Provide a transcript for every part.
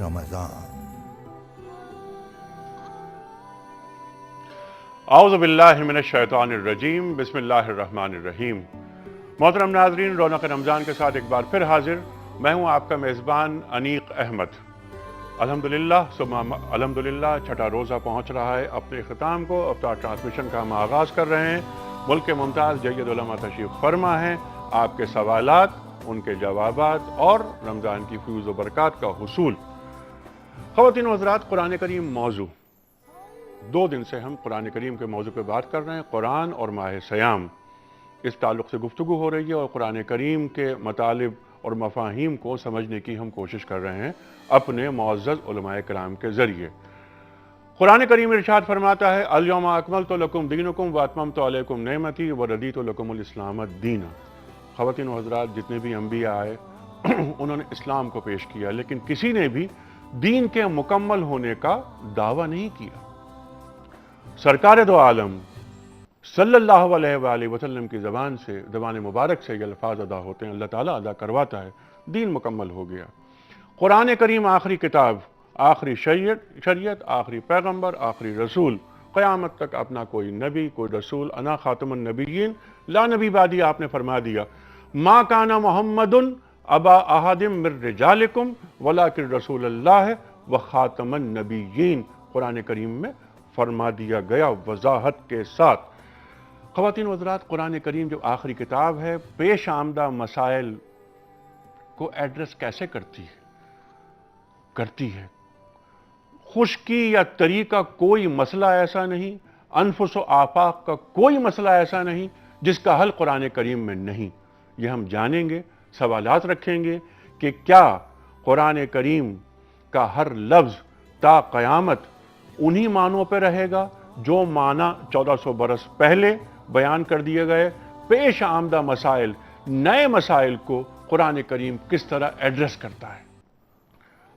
رمضان۔ اعوذ باللہ من الشیطان الرجیم، بسم اللہ الرحمن الرحیم۔ محترم ناظرین، رونق رمضان کے ساتھ ایک بار پھر حاضر میں ہوں آپ کا میزبان انیق احمد۔ الحمدللہ چھٹا روزہ پہنچ رہا ہے اپنے اختتام کو۔ افطار ٹرانسمیشن کا ہم آغاز کر رہے ہیں۔ ملک کے ممتاز جید علماء تشریف فرما ہیں۔ آپ کے سوالات، ان کے جوابات اور رمضان کی فیوز و برکات کا حصول۔ خواتین و حضرات، قرآن کریم موضوع 2 دن سے ہم قرآن کریم کے موضوع پہ بات کر رہے ہیں، قرآن اور ماہ سیام۔ اس تعلق سے گفتگو ہو رہی ہے اور قرآن کریم کے مطالب اور مفاہیم کو سمجھنے کی ہم کوشش کر رہے ہیں اپنے معزز علماء کرام کے ذریعے۔ قرآن کریم ارشاد فرماتا ہے، الیوم اکملت لکم دینکم واتممت علیکم نعمتی وردیت لکم الاسلام دینا۔ خواتین و حضرات، جتنے بھی انبیاء آئے انہوں نے اسلام کو پیش کیا، لیکن کسی نے بھی دین کے مکمل ہونے کا دعویٰ نہیں کیا۔ سرکار دو عالم صلی اللہ علیہ وآلہ وسلم کی زبان مبارک سے یہ الفاظ ادا ہوتے ہیں، اللہ تعالیٰ ادا کرواتا ہے، دین مکمل ہو گیا۔ قرآن کریم آخری کتاب، آخری شریعت، آخری پیغمبر، آخری رسول، قیامت تک اپنا کوئی نبی، کوئی رسول، انا خاتم النبیین، لا نبی بعدی آپ نے فرما دیا۔ ما کان محمد ابا احد من رجالکم ولکن رسول اللہ و خاتم النبیین، قرآن کریم میں فرما دیا گیا وضاحت کے ساتھ۔ خواتین و حضرات، قرآن کریم جو آخری کتاب ہے، پیش آمدہ مسائل کو ایڈریس کیسے کرتی ہے؟ خشکی یا تری کا کوئی مسئلہ ایسا نہیں، انفس و آفاق کا کوئی مسئلہ ایسا نہیں جس کا حل قرآن کریم میں نہیں۔ یہ ہم جانیں گے، سوالات رکھیں گے کہ کیا قرآن کریم کا ہر لفظ تا قیامت انہی معنوں پہ رہے گا جو معنی 1400 برس پہلے بیان کر دیے گئے؟ پیش آمدہ مسائل، نئے مسائل کو قرآن کریم کس طرح ایڈریس کرتا ہے؟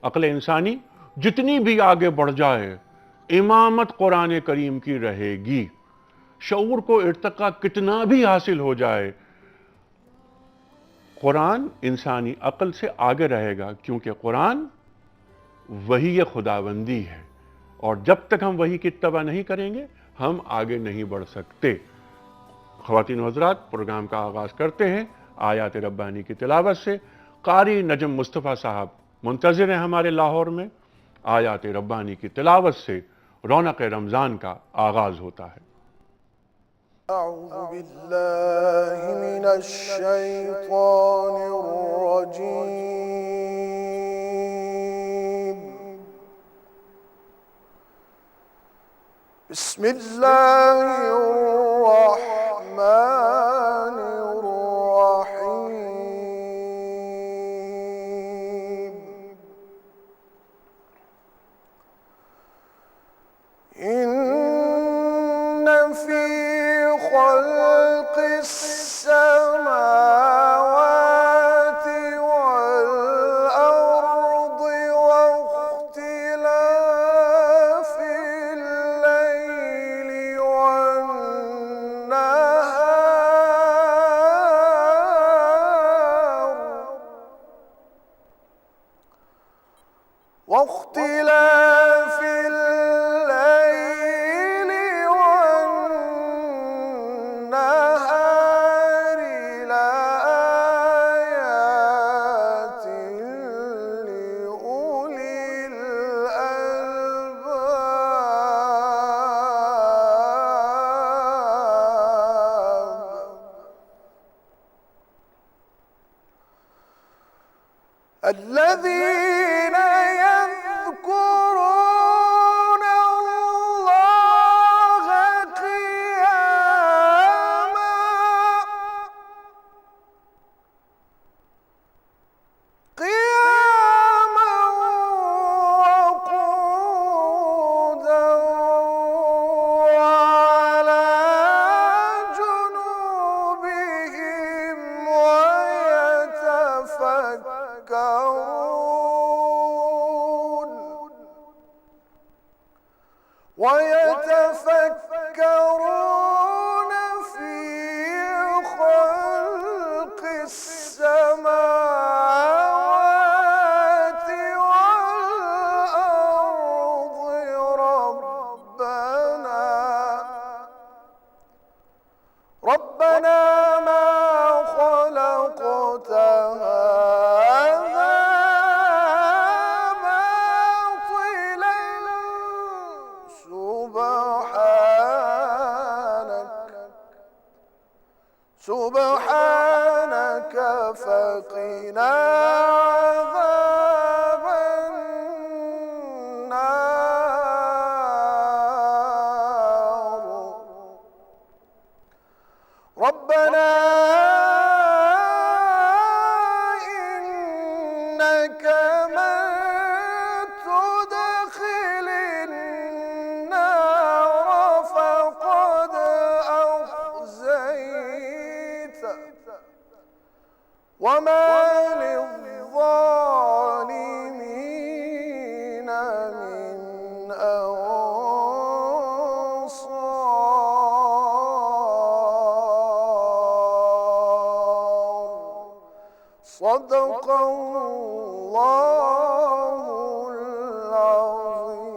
عقل انسانی جتنی بھی آگے بڑھ جائے، امامت قرآن کریم کی رہے گی۔ شعور کو ارتقا کتنا بھی حاصل ہو جائے، قرآن انسانی عقل سے آگے رہے گا، کیونکہ قرآن وحی خداوندی ہے، اور جب تک ہم وحی کی اتباع نہیں کریں گے ہم آگے نہیں بڑھ سکتے۔ خواتین و حضرات، پروگرام کا آغاز کرتے ہیں آیات ربانی کی تلاوت سے۔ قاری نجم مصطفیٰ صاحب منتظر ہیں ہمارے لاہور میں۔ آیات ربانی کی تلاوت سے رونق رمضان کا آغاز ہوتا ہے۔ اعوذ باللہ من الشیطان الرجیم، بسم اللہ الرحمن الرحیم۔ ان فی خلق السماوات والارض واختلاف الليل والنهار لآيات لأولي الألباب الذين يذكرون الله قياما وقعودا وعلى جنوبهم ويتفكرون في خلق السماوات والأرض فقنا عذاب النار ربنا إنك من تدخل النار فقد أخزيته وما للظالمين من أنصار صدق الله العظيم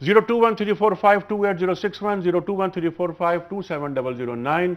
021345280610, 021345270009।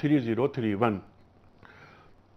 3031।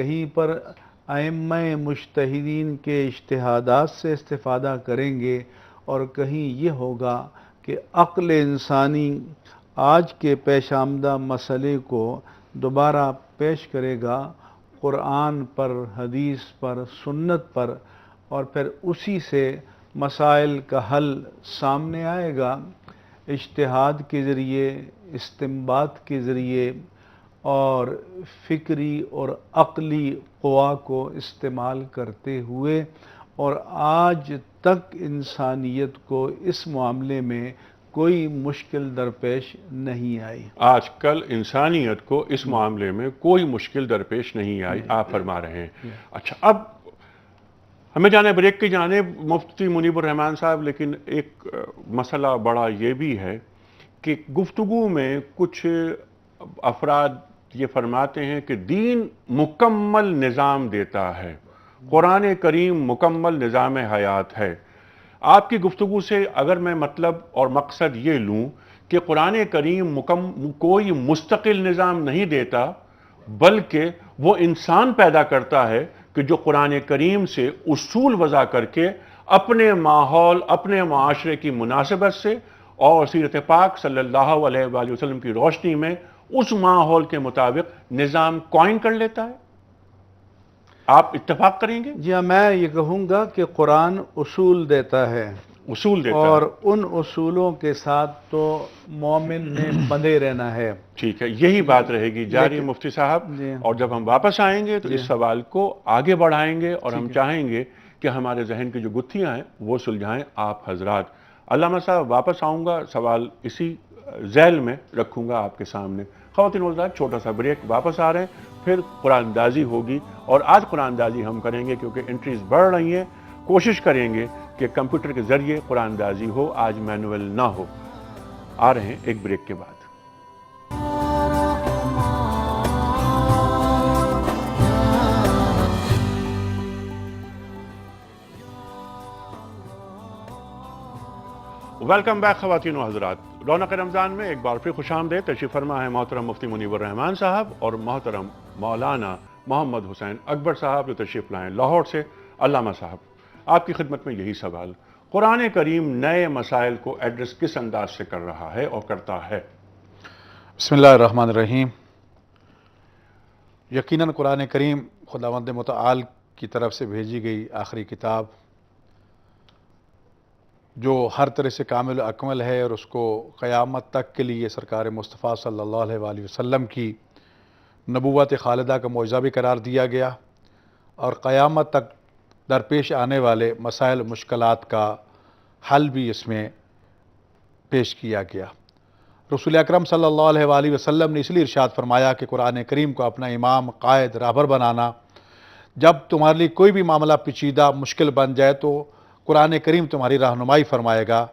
کہیں پر ائمہ مجتہدین کے اجتہادات سے استفادہ کریں گے، اور کہیں یہ ہوگا کہ عقل انسانی آج کے پیش آمدہ مسئلے کو دوبارہ پیش کرے گا قرآن پر، حدیث پر، سنت پر، اور پھر اسی سے مسائل کا حل سامنے آئے گا اجتہاد کے ذریعے، استنباط کے ذریعے، اور فکری اور عقلی قوا کو استعمال کرتے ہوئے۔ اور آج تک انسانیت کو اس معاملے میں کوئی مشکل درپیش نہیں آئی۔ آج کل انسانیت کو اس معاملے میں کوئی مشکل درپیش نہیں آئی، آپ فرما رہے ہیں۔ اچھا، اب ہمیں جانا ہے بریک کی جانب مفتی منیب الرحمان صاحب، لیکن ایک مسئلہ بڑا یہ بھی ہے کہ گفتگو میں کچھ افراد یہ فرماتے ہیں کہ دین مکمل نظام دیتا ہے، قرآن کریم مکمل نظام حیات ہے۔ آپ کی گفتگو سے اگر میں مطلب اور مقصد یہ لوں کہ قرآن کریم کوئی مستقل نظام نہیں دیتا، بلکہ وہ انسان پیدا کرتا ہے کہ جو قرآن کریم سے اصول وضع کر کے اپنے ماحول، اپنے معاشرے کی مناسبت سے اور سیرت پاک صلی اللہ علیہ وآلہ وسلم کی روشنی میں اس ماحول کے مطابق نظام قائم کر لیتا ہے۔ آپ اتفاق کریں گے؟ جی ہاں، میں یہ کہوں گا کہ قرآن اصول دیتا ہے، اصول دیتا اور ہے۔ ان اصولوں کے ساتھ تو مومن نے بندھے رہنا ہے۔ ٹھیک ہے، یہی بات رہے گی جاری مفتی صاحب، جی۔ اور جب ہم واپس آئیں گے تو اس سوال کو آگے بڑھائیں گے، اور ہم چاہیں گے کہ ہمارے ذہن کی جو گتھیاں ہیں وہ سلجھائیں آپ حضرات۔ علامہ صاحب، واپس آؤں گا، سوال اسی ذیل میں رکھوں گا آپ کے سامنے۔ خواتین و حضرات، چھوٹا سا بریک، واپس آ رہے ہیں، پھر قرآن اندازی ہوگی، اور آج قرآن اندازی ہم کریں گے کیونکہ انٹریز بڑھ رہی ہیں۔ کوشش کریں گے کہ کمپیوٹر کے ذریعے قرآن اندازی ہو، آج مینول نہ ہو۔ آ رہے ہیں ایک بریک کے بعد۔ ویلکم بیک خواتین و حضرات، رونق رمضان میں ایک بار پھر خوش آمدید۔ تشریف فرما ہے محترم مفتی منیب الرحمان صاحب اور محترم مولانا محمد حسین اکبر صاحب جو تشریف لائیں لاہور سے۔ علامہ صاحب، آپ کی خدمت میں یہی سوال، قرآن کریم نئے مسائل کو ایڈریس کس انداز سے کر رہا ہے اور کرتا ہے؟ بسم اللہ الرحمن الرحیم۔ یقیناً قرآن کریم خداوند متعال کی طرف سے بھیجی گئی آخری کتاب، جو ہر طرح سے کامل و اکمل ہے، اور اس کو قیامت تک کے لیے سرکار مصطفیٰ صلی اللہ علیہ وآلہ وسلم کی نبوت خالدہ کا معجزہ بھی قرار دیا گیا، اور قیامت تک درپیش آنے والے مسائل و مشکلات کا حل بھی اس میں پیش کیا گیا۔ رسول اکرم صلی اللہ علیہ وآلہ وسلم نے اس لیے ارشاد فرمایا کہ قرآن کریم کو اپنا امام، قائد، راہبر بنانا۔ جب تمہارے لیے کوئی بھی معاملہ پیچیدہ مشکل بن جائے تو قرآن کریم تمہاری رہنمائی فرمائے گا۔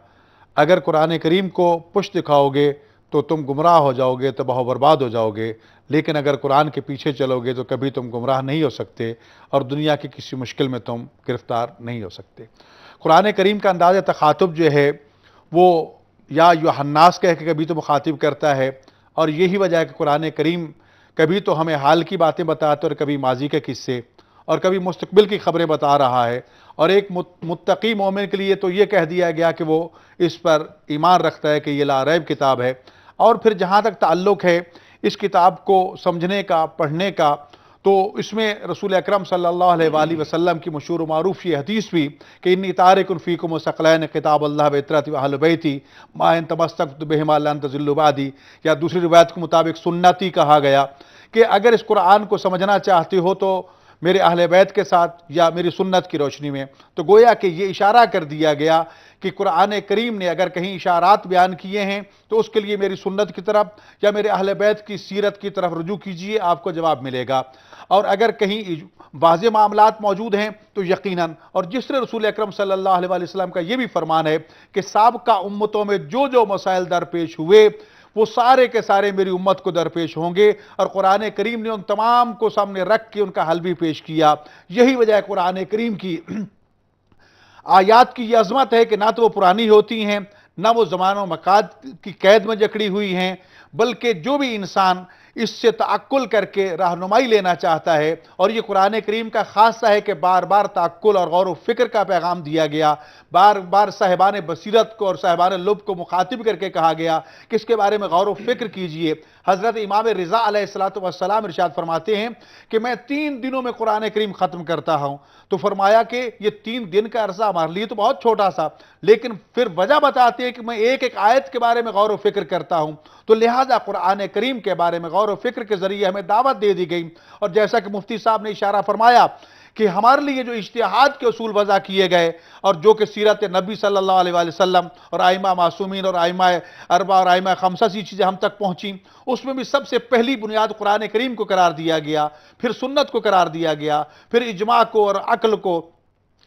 اگر قرآن کریم کو پشت دکھاؤ گے تو تم گمراہ ہو جاؤ گے، تباہ و برباد ہو جاؤ گے، لیکن اگر قرآن کے پیچھے چلو گے تو کبھی تم گمراہ نہیں ہو سکتے، اور دنیا کی کسی مشکل میں تم گرفتار نہیں ہو سکتے۔ قرآن کریم کا انداز تخاطب جو ہے وہ یا ایھا الناس کہہ کے کبھی تو مخاطب کرتا ہے، اور یہی وجہ ہے کہ قرآن کریم کبھی تو ہمیں حال کی باتیں بتاتا ہے اور کبھی ماضی کے قصے، اور کبھی مستقبل کی خبریں بتا رہا ہے۔ اور ایک متقی مومن کے لیے تو یہ کہہ دیا گیا کہ وہ اس پر ایمان رکھتا ہے کہ یہ لا ریب کتاب ہے۔ اور پھر جہاں تک تعلق ہے اس کتاب کو سمجھنے کا، پڑھنے کا، تو اس میں رسول اکرم صلی اللہ علیہ وآلہ وسلم کی مشہور و معروف یہ حدیث بھی کہ انی تارک فیکم ثقلین کتاب اللہ وعطرتی واہل بیتی ما ان تمسکتم بہما لن تضلوا بعدی، یا دوسری روایت کے مطابق سنتی کہا گیا کہ اگر اس قرآن کو سمجھنا چاہتے ہو تو میرے اہل بیت کے ساتھ یا میری سنت کی روشنی میں۔ تو گویا کہ یہ اشارہ کر دیا گیا کہ قرآن کریم نے اگر کہیں اشارات بیان کیے ہیں تو اس کے لیے میری سنت کی طرف یا میرے اہل بیت کی سیرت کی طرف رجوع کیجئے، آپ کو جواب ملے گا۔ اور اگر کہیں واضح معاملات موجود ہیں تو یقیناً، اور جس طرح رسول اکرم صلی اللہ علیہ وآلہ وسلم کا یہ بھی فرمان ہے کہ سابقہ امتوں میں جو مسائل درپیش ہوئے وہ سارے کے سارے میری امت کو درپیش ہوں گے، اور قرآن کریم نے ان تمام کو سامنے رکھ کے ان کا حل بھی پیش کیا۔ یہی وجہ ہے قرآن کریم کی آیات کی یہ عظمت ہے کہ نہ تو وہ پرانی ہوتی ہیں، نہ وہ زمان و مکان کی قید میں جکڑی ہوئی ہیں، بلکہ جو بھی انسان اس سے تعقل کر کے رہنمائی لینا چاہتا ہے، اور یہ قرآن کریم کا خاصہ ہے کہ بار بار تعقل اور غور و فکر کا پیغام دیا گیا، بار بار صاحبان بصیرت کو اور صاحبان لب کو مخاطب کر کے کہا گیا کہ اس کے بارے میں غور و فکر کیجئے۔ حضرت امام رضا علیہ السلام ارشاد فرماتے ہیں کہ میں 3 دنوں میں قرآن کریم ختم کرتا ہوں، تو فرمایا کہ یہ 3 دن کا عرصہ ہمارے لیے تو بہت چھوٹا سا، لیکن پھر وجہ بتاتے ہیں کہ میں ایک ایک آیت کے بارے میں غور و فکر کرتا ہوں، تو لہٰذا قرآن کریم کے بارے میں غور و فکر کے ذریعے ہمیں دعوت دے دی گئی۔ اور جیسا کہ مفتی صاحب نے اشارہ فرمایا کہ ہمارے لیے جو اجتہاد کے اصول وضع کیے گئے، اور جو کہ سیرت نبی صلی اللہ علیہ وآلہ وسلم اور ائمہ معصومین اور ائمہ اربعہ اور ائمہ خمسہ سی چیزیں ہم تک پہنچیں، اس میں بھی سب سے پہلی بنیاد قرآن کریم کو قرار دیا گیا، پھر سنت کو قرار دیا گیا، پھر اجماع کو اور عقل کو،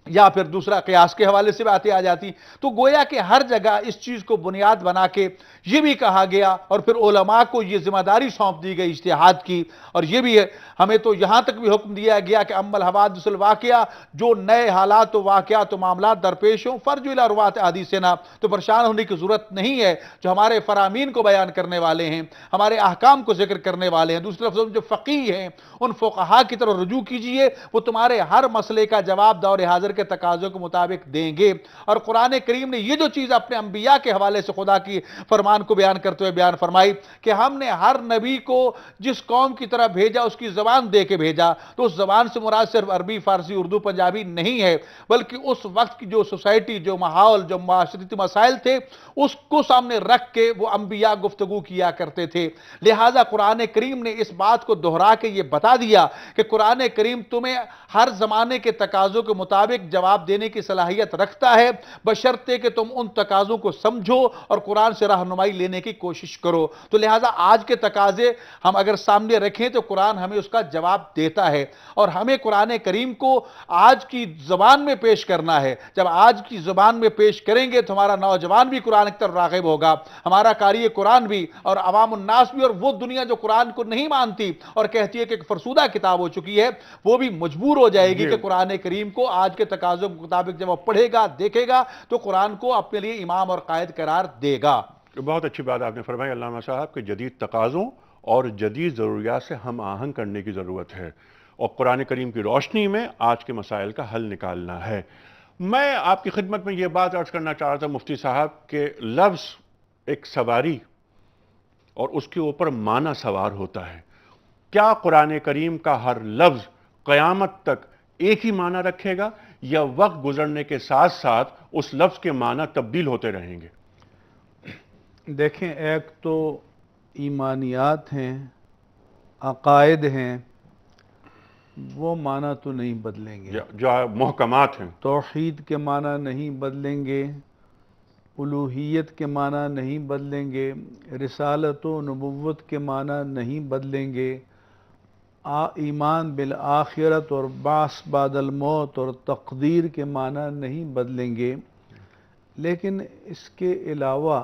یا پھر دوسرا قیاس کے حوالے سے باتیں آ جاتی۔ تو گویا کہ ہر جگہ اس چیز کو بنیاد بنا کے یہ بھی کہا گیا، اور پھر علماء کو یہ ذمہ داری سونپ دی گئی اجتہاد کی، اور یہ بھی ہے ہمیں تو یہاں تک بھی حکم دیا گیا کہ اما الحوادث الواقعہ، جو نئے حالات و واقعات و معاملات درپیش ہوں، فرج الی روات حدیثنا، تو پریشان ہونے کی ضرورت نہیں ہے۔ جو ہمارے فرامین کو بیان کرنے والے ہیں، ہمارے احکام کو ذکر کرنے والے ہیں، دوسرے لفظوں میں جو فقیہ ہیں، ان فقہا کی طرف رجوع کیجئے، وہ تمہارے ہر مسئلے کا جواب دور حاضر کے تقاضوں کے مطابق دیں گے۔ اور قرآن کریم نے یہ جو چیز اپنے انبیاء کے حوالے سے خدا کی فرمان کو بیان کرتے ہوئے بیان فرمائی کہ ہم نے ہر نبی کو جس قوم کی طرف بھیجا اس کی زبان دے کے بھیجا، تو اس زبان سے مراد صرف عربی، فارسی، اردو، پنجابی نہیں ہے، بلکہ اس وقت کی جو سوسائٹی، جو ماحول، جو معاشرتی مسائل تھے، اس کو سامنے رکھ کے وہ انبیاء گفتگو کیا کرتے تھے۔ لہٰذا قرآن کریم نے اس بات کو دہرا کے یہ بتا دیا کہ قرآن کریم تمہیں ہر زمانے کے تقاضوں کے مطابق جواب دینے کی صلاحیت رکھتا ہے، بشرطے کہ تم ان تقاضوں کو سمجھو اور قرآن سے رہنمائی لینے کی کوشش کرو۔ تو لہٰذا آج کے تقاضے ہم اگر سامنے رکھیں تو قرآن ہمیں اس کا جواب دیتا ہے، اور ہمیں قرآن کریم کو آج کی زبان میں پیش کرنا ہے۔ جب آج کی زبان میں پیش کریں گے تو ہمارا نوجوان بھی قرآن کی طرف راغب ہوگا، ہمارا قاری قرآن بھی، اور عوام الناس بھی، اور وہ دنیا جو قرآن کو نہیں مانتی اور کہتی ہے کہ ایک فرسودہ کتاب ہو چکی ہے، وہ بھی مجبور ہو جائے گی کہ قرآن کریم کو آج کے تقاضوں کے مطابق جب وہ پڑھے گا، دیکھے گا، تو قرآن کو اپنے لیے امام اور قائد قرار دے گا۔ بہت اچھی بات آپ نے فرمائی علامہ صاحب کہ جدید تقاضوں اور جدید ضروریات سے ہم آہنگ کرنے کی ضرورت ہے، اور قرآن کریم کی روشنی میں آج کے مسائل کا حل نکالنا ہے۔ میں آپ کی خدمت میں یہ بات عرض کرنا چاہ رہا تھا مفتی صاحب کہ لفظ ایک سواری اور اس کے اوپر معنی سوار ہوتا ہے۔ کیا قرآن کریم کا ہر لفظ قیامت تک ایک ہی معنی رکھے گا، یا وقت گزرنے کے ساتھ ساتھ اس لفظ کے معنی تبدیل ہوتے رہیں گے؟ دیکھیں، ایک تو ایمانیات ہیں، عقائد ہیں، وہ معنی تو نہیں بدلیں گے۔ جو محکمات ہیں، توحید کے معنی نہیں بدلیں گے، الوہیت کے معنی نہیں بدلیں گے، رسالت و نبوت کے معنی نہیں بدلیں گے، ایمان بالآخرت اور بعث بعد الموت اور تقدیر کے معنی نہیں بدلیں گے۔ لیکن اس کے علاوہ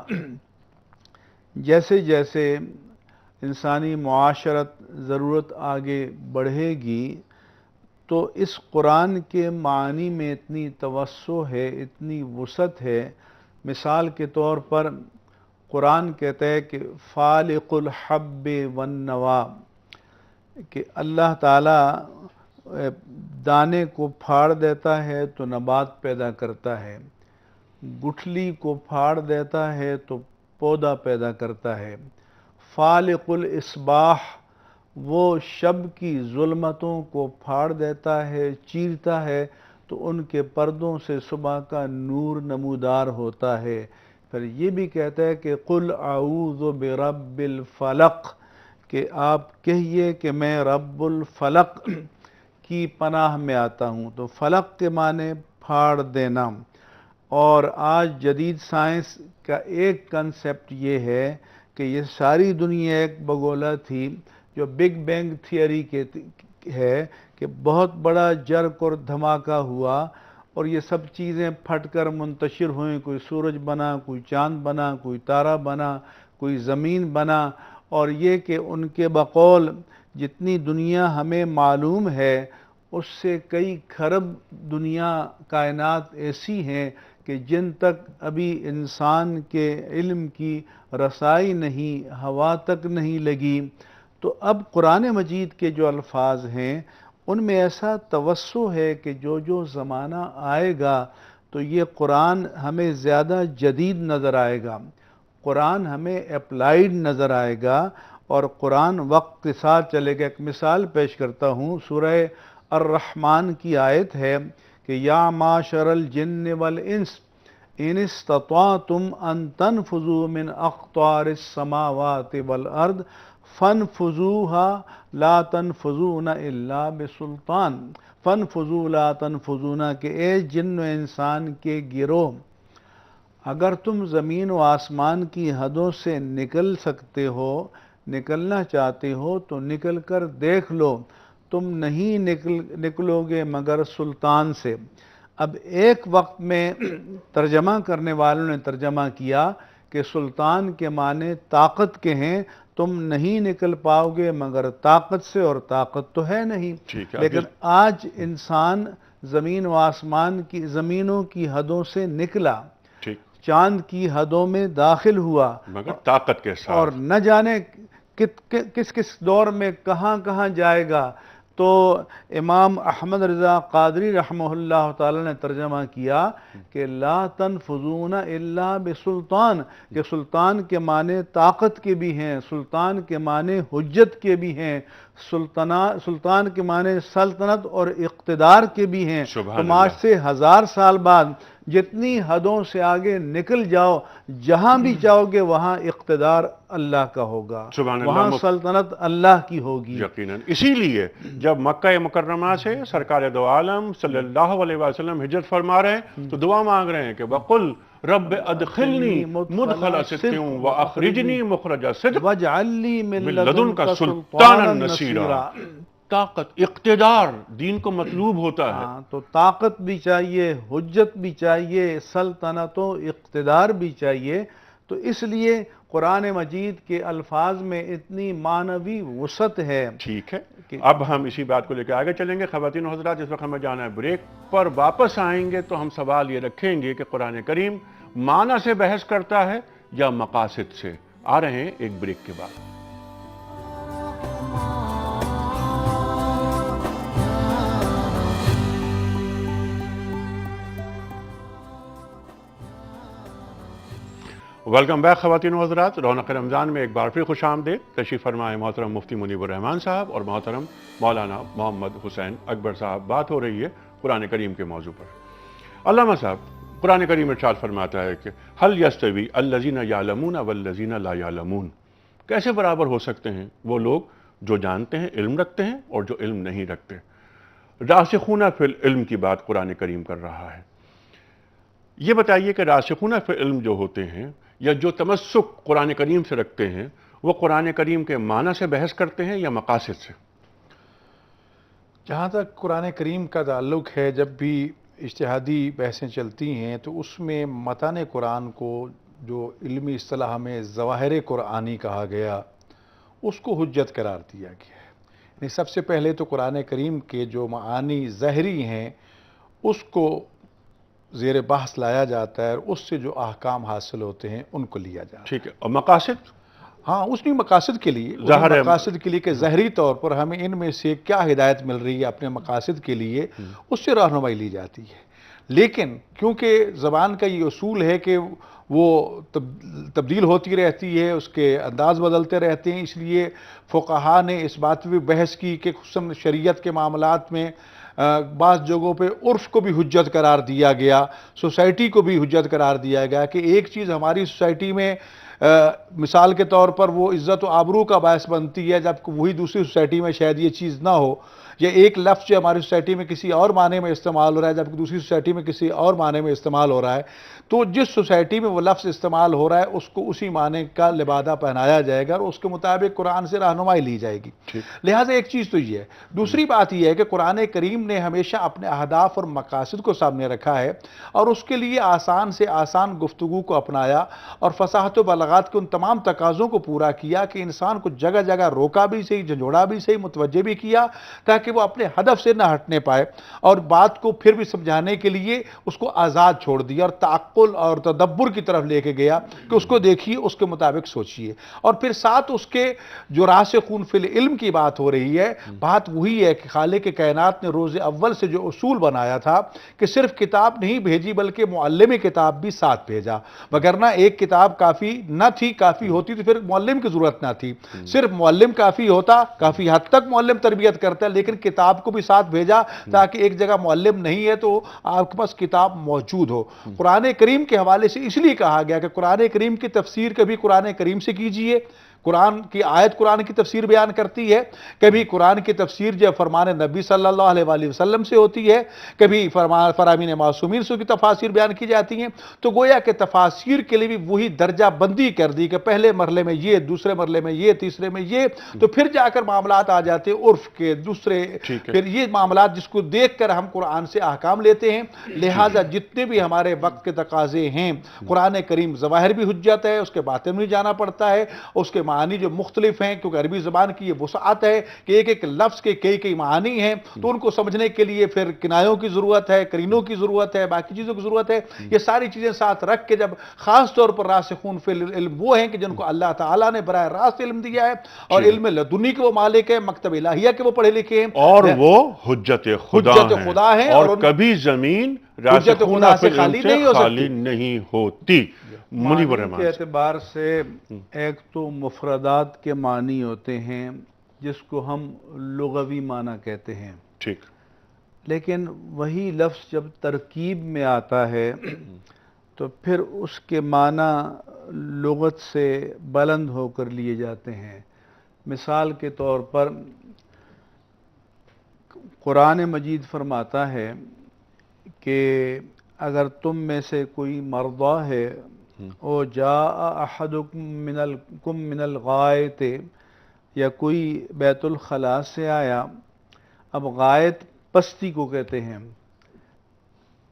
جیسے جیسے انسانی معاشرت ضرورت آگے بڑھے گی، تو اس قرآن کے معنی میں اتنی توسع ہے، اتنی وسعت ہے۔ مثال کے طور پر قرآن کہتا ہے کہ فالق الحب والنوا، کہ اللہ تعالیٰ دانے کو پھاڑ دیتا ہے تو نبات پیدا کرتا ہے، گٹھلی کو پھاڑ دیتا ہے تو پودا پیدا کرتا ہے۔ فالق الاصباح، وہ شب کی ظلمتوں کو پھاڑ دیتا ہے، چیرتا ہے تو ان کے پردوں سے صبح کا نور نمودار ہوتا ہے۔ پھر یہ بھی کہتا ہے کہ قل اعوذ برب الفلق، کہ آپ کہیے کہ میں رب الفلق کی پناہ میں آتا ہوں۔ تو فلق کے معنی پھاڑ دینا۔ اور آج جدید سائنس کا ایک کنسپٹ یہ ہے کہ یہ ساری دنیا ایک بگولا تھی، جو بگ بینگ تھیوری ہے کہ بہت بڑا جرق اور دھماکہ ہوا، اور یہ سب چیزیں پھٹ کر منتشر ہوئیں، کوئی سورج بنا، کوئی چاند بنا، کوئی تارہ بنا، کوئی زمین بنا، اور یہ کہ ان کے بقول جتنی دنیا ہمیں معلوم ہے اس سے کئی کھرب دنیا کائنات ایسی ہیں کہ جن تک ابھی انسان کے علم کی رسائی نہیں، ہوا تک نہیں لگی، تو اب قرآن مجید کے جو الفاظ ہیں ان میں ایسا توسع ہے کہ جو زمانہ آئے گا تو یہ قرآن ہمیں زیادہ جدید نظر آئے گا، قرآن ہمیں اپلائیڈ نظر آئے گا، اور قرآن وقت کے ساتھ چلے گا۔ ایک مثال پیش کرتا ہوں، سورہ الرحمن کی آیت ہے کہ یا معشر الجن والانس ان استطعتم ان تنفذوا من اقطار السماوات والارض فانفذوها لا تنفذون الا بسلطان، فانفذوا لا تنفذون، کہ اے جن و انسان کے گروہ، اگر تم زمین و آسمان کی حدوں سے نکل سکتے ہو، نکلنا چاہتے ہو تو نکل کر دیکھ لو، تم نہیں نکلو گے مگر سلطان سے۔ اب ایک وقت میں ترجمہ کرنے والوں نے ترجمہ کیا کہ سلطان کے معنی طاقت کے ہیں، تم نہیں نکل پاؤ گے مگر طاقت سے، اور طاقت تو ہے نہیں۔ ٹھیک ہے، لیکن آج انسان زمین و آسمان کی زمینوں کی حدوں سے نکلا، ٹھیک، چاند کی حدوں میں داخل ہوا، مگر طاقت کے ساتھ۔ اور نہ جانے کس کس دور میں کہاں کہاں جائے گا۔ تو امام احمد رضا قادری رحمہ اللہ تعالی نے ترجمہ کیا کہ لا تنفذون الا بسلطان، کہ سلطان کے معنی طاقت کے بھی ہیں، سلطان کے معنی حجت کے بھی ہیں، سلطان کے معنی سلطنت اور اقتدار کے بھی ہیں۔ سبحان تم آج اللہ۔ سے 1000 سال بعد جتنی حدوں سے آگے نکل جاؤ، جہاں بھی جاؤ گے وہاں اقتدار اللہ کا ہوگا، سبحان اللہ۔ وہاں سلطنت اللہ کی ہوگی۔ یقیناً اسی لیے جب مکہ مکرمہ سے سرکار دو عالم صلی اللہ علیہ وسلم ہجرت فرما رہے ہیں تو دعا مانگ رہے ہیں کہ وَقُلْ رَبِّ أَدْخِلْنِي مُدْخَلَ صِدْقٍ وَأَخْرِجْنِي مُخْرَجَ صِدْقٍ وَاجْعَلْ لِي مِن من لَدُنْكَ لدنک سُلْطَانًا سلطانا نَصِيرًا۔ نصیرا۔ طاقت، اقتدار دین کو مطلوب ہوتا ہے۔ ہاں، تو طاقت بھی چاہیے، حجت بھی چاہیے، سلطنت و اقتدار بھی چاہیے۔ تو اس لیے قرآن مجید کے الفاظ میں اتنی معنوی وسعت ہے۔ ٹھیک ہے، اب ہم اسی بات کو لے کے آگے چلیں گے۔ خواتین و حضرات، اس وقت ہمیں جانا ہے بریک پر، واپس آئیں گے تو ہم سوال یہ رکھیں گے کہ قرآن کریم معنی سے بحث کرتا ہے یا مقاصد سے؟ آ رہے ہیں ایک بریک کے بعد۔ ویلکم بیک خواتین و حضرات، رونق رمضان میں ایک بار پھر خوش آمدید۔ تشریف فرمائے محترم مفتی منیب الرحمان صاحب اور محترم مولانا محمد حسین اکبر صاحب۔ بات ہو رہی ہے قرآن کریم کے موضوع پر۔ علامہ صاحب، قرآن کریم ارشاد فرماتا ہے کہ هل يستوي الذين يعلمون والذين لا يعلمون، کیسے برابر ہو سکتے ہیں وہ لوگ جو جانتے ہیں، علم رکھتے ہیں، اور جو علم نہیں رکھتے؟ راسخون فی العلم کی بات قرآن کریم کر رہا ہے۔ یہ بتائیے کہ راسخون فی العلم جو ہوتے ہیں یا جو تمسک قرآن کریم سے رکھتے ہیں، وہ قرآن کریم کے معنی سے بحث کرتے ہیں یا مقاصد سے؟ جہاں تک قرآن کریم کا تعلق ہے، جب بھی اجتہادی بحثیں چلتی ہیں تو اس میں متن قرآن کو، جو علمی اصطلاح میں ظواہر قرآنی کہا گیا، اس کو حجت قرار دیا گیا ہے۔ یعنی سب سے پہلے تو قرآن کریم کے جو معانی ظاہری ہیں اس کو زیر بحث لایا جاتا ہے، اور اس سے جو احکام حاصل ہوتے ہیں ان کو لیا جاتا ہے۔ ٹھیک ہے، اور مقاصد؟ ہاں، اس میں مقاصد کے لیے، ظاہر ہے، مقاصد کے لیے کہ ظاہری طور پر ہمیں ان میں سے کیا ہدایت مل رہی ہے اپنے مقاصد کے لیے، اس سے رہنمائی لی جاتی ہے۔ لیکن کیونکہ زبان کا یہ اصول ہے کہ وہ تبدیل ہوتی رہتی ہے، اس کے انداز بدلتے رہتے ہیں، اس لیے فقہا نے اس بات پہ بحث کی کہ خصوصاً شریعت کے معاملات میں بعض جگہوں پہ عرف کو بھی حجت قرار دیا گیا، سوسائٹی کو بھی حجت قرار دیا گیا کہ ایک چیز ہماری سوسائٹی میں مثال کے طور پر وہ عزت و آبرو کا باعث بنتی ہے، جبکہ وہی دوسری سوسائٹی میں شاید یہ چیز نہ ہو، یا ایک لفظ جو ہماری سوسائٹی میں کسی اور معنی میں استعمال ہو رہا ہے جبکہ دوسری سوسائٹی میں کسی اور معنی میں استعمال ہو رہا ہے، تو جس سوسائٹی میں وہ لفظ استعمال ہو رہا ہے اس کو اسی معنی کا لبادہ پہنایا جائے گا اور اس کے مطابق قرآن سے رہنمائی لی جائے گی۔ لہٰذا ایک چیز تو یہ ہے۔ دوسری بات یہ ہے کہ قرآن کریم نے ہمیشہ اپنے اہداف اور مقاصد کو سامنے رکھا ہے، اور اس کے لیے آسان سے آسان گفتگو کو اپنایا اور فصاحت و بلاغت مبالغات کے ان تمام تقاضوں کو پورا کیا کہ انسان کو جگہ جگہ روکا بھی صحیح، جھنجھوڑا بھی صحیح، متوجہ بھی کیا تاکہ وہ اپنے ہدف سے نہ ہٹنے پائے، اور بات کو پھر بھی سمجھانے کے لیے اس کو آزاد چھوڑ دیا اور تعقل اور تدبر کی طرف لے کے گیا کہ اس کو دیکھیے، اس کے مطابق سوچیے، اور پھر ساتھ اس کے جو راسخون فی العلم کی بات ہو رہی ہے، بات وہی ہے کہ خالق کائنات نے روز اول سے جو اصول بنایا تھا کہ صرف کتاب نہیں بھیجی بلکہ معلم کتاب بھی ساتھ بھیجا، وگرنہ ایک کتاب کافی نہ تھی، کافی ہوتی تو پھر معلم کی ضرورت نہ تھی، صرف معلم کافی ہوتا، کافی حد تک معلم تربیت کرتا، لیکن کتاب کو بھی ساتھ بھیجا تاکہ ایک جگہ معلم نہیں ہے تو آپ کے پاس کتاب موجود ہو۔ قرآن کریم کے حوالے سے اس لیے کہا گیا کہ قرآن کریم کی تفسیر کبھی قرآن کریم سے کیجئے، قرآن کی آیت قرآن کی تفسیر بیان کرتی ہے، کبھی قرآن کی تفسیر جو فرمان نبی صلی اللہ علیہ وآلہ وسلم سے ہوتی ہے، کبھی فرامین معصومین سے کی تفاسیر بیان کی جاتی ہیں، تو گویا کہ تفاسیر کے لیے بھی وہی درجہ بندی کر دی کہ پہلے مرحلے میں یہ، دوسرے مرحلے میں یہ، تیسرے میں یہ، تو پھر جا کر معاملات آ جاتے ہیں عرف کے دوسرے، پھر یہ معاملات جس کو دیکھ کر ہم قرآن سے احکام لیتے ہیں، لہٰذا جتنے بھی ہمارے وقت کے تقاضے ہیں، قرآن کریم ظواہر بھی حجت ہے، اس کے باطن میں جانا پڑتا ہے، اس کے معانی جو مختلف ہیں، کیونکہ عربی زبان کی یہ وسعت ہے کہ ایک ایک لفظ کے کئی معانی ہیں، تو ان کو سمجھنے کے لیے پھر کنایوں کی ضرورت ہے، قرینوں کی ضرورت ہے، باقی چیزوں کی ضرورت ہے، یہ ساری چیزیں ساتھ رکھ کے جب خاص طور پر راسخون فی العلم وہ ہیں کہ جن کو اللہ تعالیٰ نے براہ راست علم دیا ہے، اور علم لدنی کے وہ مالک ہیں، مکتب الہیہ کے وہ پڑھے لکھے ہیں، اور وہ حجت خدا ہیں، اور کبھی زمین راسخون فی العلم سے خالی نہیں ہوتی۔ منیب الرحمان کے اعتبار سے ایک تو مفردات کے معنی ہوتے ہیں جس کو ہم لغوی معنی کہتے ہیں، ٹھیک، لیکن وہی لفظ جب ترکیب میں آتا ہے تو پھر اس کے معنی لغت سے بلند ہو کر لیے جاتے ہیں۔ مثال کے طور پر قرآن مجید فرماتا ہے کہ اگر تم میں سے کوئی مردہ ہے او جاء احدکم من الغائط، یا کوئی بیت الخلاء سے آیا، اب غائط پستی کو کہتے ہیں،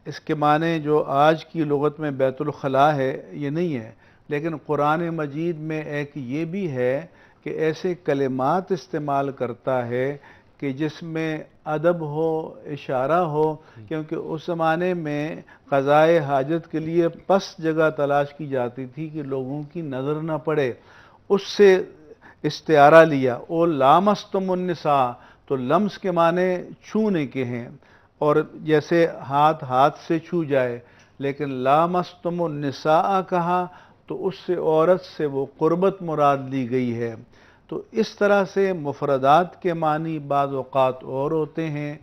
اس کے معنی جو آج کی لغت میں بیت الخلاء ہے یہ نہیں ہے، لیکن قرآن مجید میں ایک یہ بھی ہے کہ ایسے کلمات استعمال کرتا ہے کہ جس میں ادب ہو، اشارہ ہو، کیونکہ اس زمانے میں قضائے حاجت کے لیے پس جگہ تلاش کی جاتی تھی کہ لوگوں کی نظر نہ پڑے، اس سے استعارہ لیا۔ او لامستم النساء، تو لمس کے معنی چھونے کے ہیں، اور جیسے ہاتھ سے چھو جائے، لیکن لامستم النساء کہا تو اس سے عورت سے وہ قربت مراد لی گئی ہے۔ تو اس طرح سے مفردات کے معنی بعض اوقات اور ہوتے ہیں،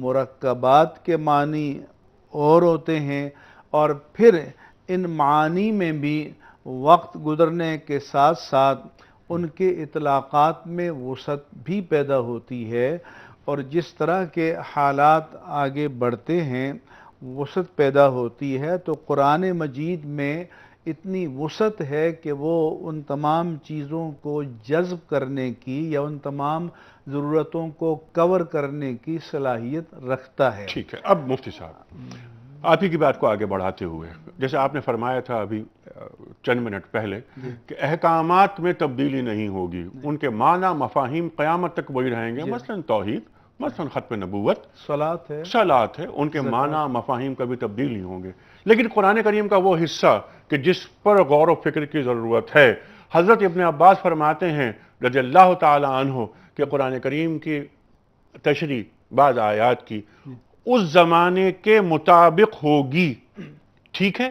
مرکبات کے معنی اور ہوتے ہیں، اور پھر ان معانی میں بھی وقت گزرنے کے ساتھ ساتھ ان کے اطلاقات میں وسعت بھی پیدا ہوتی ہے، اور جس طرح کے حالات آگے بڑھتے ہیں وسعت پیدا ہوتی ہے۔ تو قرآن مجید میں اتنی وسعت ہے کہ وہ ان تمام چیزوں کو جذب کرنے کی یا ان تمام ضرورتوں کو کور کرنے کی صلاحیت رکھتا ہے۔ ٹھیک ہے، اب مفتی صاحب آپ ہی کی بات کو آگے بڑھاتے ہوئے، جیسے آپ نے فرمایا تھا ابھی چند منٹ پہلے کہ احکامات میں تبدیلی نہیں ہوگی، ان کے معنی مفاہیم قیامت تک وہی رہیں گے، مثلا توحید، مثلا ختم نبوت، صلاۃ ہے، ان کے معنی مفاہیم کبھی تبدیل نہیں ہوں گے، لیکن قرآن کریم کا وہ حصہ کہ جس پر غور و فکر کی ضرورت ہے، حضرت ابن عباس فرماتے ہیں رضی اللہ تعالی عنہ کہ قرآن کریم کی تشریح بعض آیات کی اس زمانے کے مطابق ہوگی، ٹھیک ہے،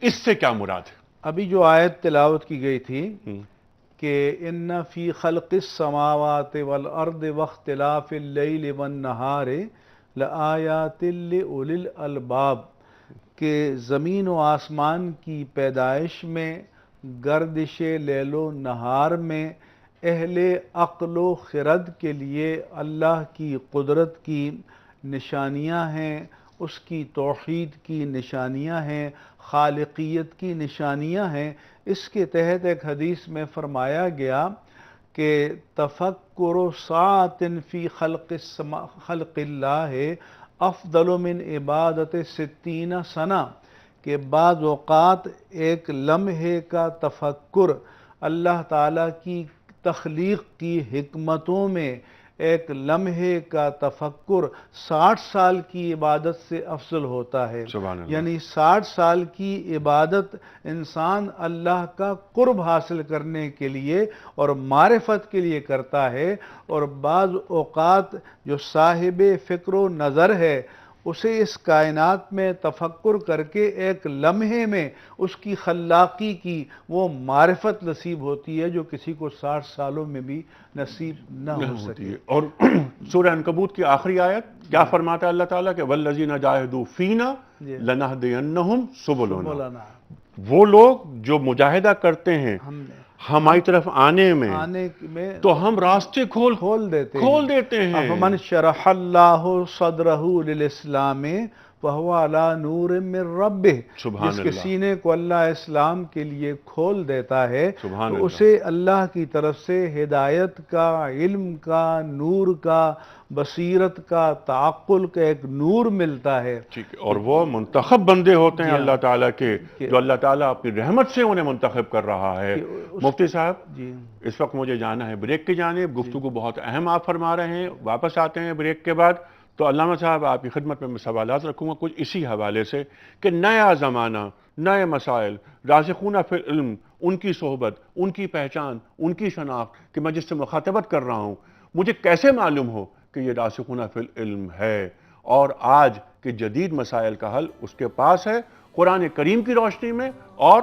اس سے کیا مراد ہے؟ ابھی جو آیت تلاوت کی گئی تھی کہ ان فی خلق السماوات والارض واختلاف اللیل والنہار لآیات لأولی الالباب، کہ زمین و آسمان کی پیدائش میں، گردش لیل و نہار میں اہل عقل و خرد کے لیے اللہ کی قدرت کی نشانیاں ہیں، اس کی توحید کی نشانیاں ہیں، خالقیت کی نشانیاں ہیں۔ اس کے تحت ایک حدیث میں فرمایا گیا کہ تفکر ساعت فی خلق اللہ افضل من عبادت 60 سنہ، کہ بعض اوقات ایک لمحے کا تفکر اللہ تعالیٰ کی تخلیق کی حکمتوں میں ایک لمحے کا تفکر 60 سال کی عبادت سے افضل ہوتا ہے. سبحان اللہ. یعنی 60 سال کی عبادت انسان اللہ کا قرب حاصل کرنے کے لیے اور معرفت کے لیے کرتا ہے، اور بعض اوقات جو صاحب فکر و نظر ہے اسے اس کائنات میں تفکر کر کے ایک لمحے میں اس کی خلاقی کی وہ معرفت نصیب ہوتی ہے جو کسی کو 60 سالوں میں بھی نصیب نہ ہو سکے. اور سورہ عنکبوت کی آخری آیت کیا فرماتا ہے اللہ تعالیٰ کہ وَالَّذِينَ جَاهَدُوا فِينَا لَنَهْدِيَنَّهُمْ سُبُلَنَا. مولانا وہ لوگ جو مجاہدہ کرتے ہیں ہم نے ہماری طرف آنے میں تو ہم راستے کھول دیتے ہیں. فمن شرح اللہ صدرہ للاسلام فہو علی نور من ربہ. جس کے سینے کو اللہ اسلام کے لیے کھول دیتا ہے تو اسے اللہ کی طرف سے ہدایت کا، علم کا، نور کا، بصیرت کا، تعقل کا ایک نور ملتا ہے. ٹھیک ہے. اور وہ منتخب بندے ہوتے ہیں اللہ تعالیٰ کے، جو اللہ تعالیٰ اپنی رحمت سے انہیں منتخب کر رہا ہے. مفتی صاحب اس وقت مجھے جانا ہے بریک کی جانب. گفتگو بہت اہم آپ فرما رہے ہیں. واپس آتے ہیں بریک کے بعد. تو علامہ صاحب آپ کی خدمت میں سوالات رکھوں گا کچھ اسی حوالے سے کہ نیا زمانہ، نئے مسائل، راسخون فی العلم، ان کی صحبت، ان کی پہچان، ان کی شناخت کہ میں جس سے مخاطبت کر رہا ہوں مجھے کیسے معلوم ہو کہ یہ راسخون فی العلم ہے اور آج کے جدید مسائل کا حل اس کے پاس ہے قرآن کریم کی روشنی میں اور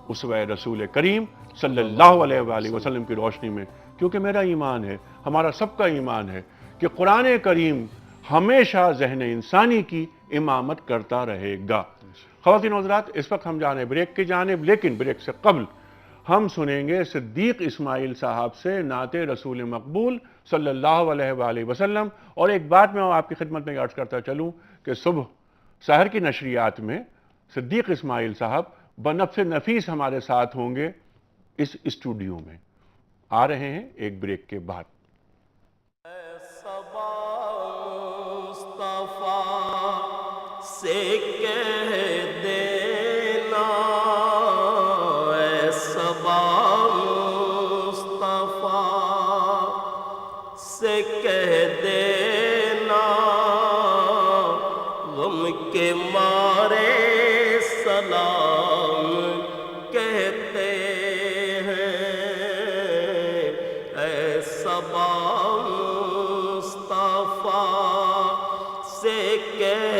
اسوہ رسول کریم صلی اللہ علیہ وآلہ وسلم کی روشنی میں. کیونکہ میرا ایمان ہے، ہمارا سب کا ایمان ہے کہ قرآن کریم ہمیشہ ذہن انسانی کی امامت کرتا رہے گا. خواتین و حضرات اس وقت ہم جا رہے ہیں بریک کی جانب، لیکن بریک سے قبل ہم سنیں گے صدیق اسماعیل صاحب سے نعت رسول مقبول صلی اللہ علیہ وآلہ وسلم. اور ایک بات میں آپ کی خدمت میں عرض کرتا چلوں کہ صبح سحر کی نشریات میں صدیق اسماعیل صاحب بنفس نفیس ہمارے ساتھ ہوں گے اس اسٹوڈیو میں. آ رہے ہیں ایک بریک کے بعد. سے کہہ دینا اے صبا مصطفیٰ سے کہہ دینا غم کے مارے سلام کہتے ہیں اے صبا مصطفیٰ سے کہہ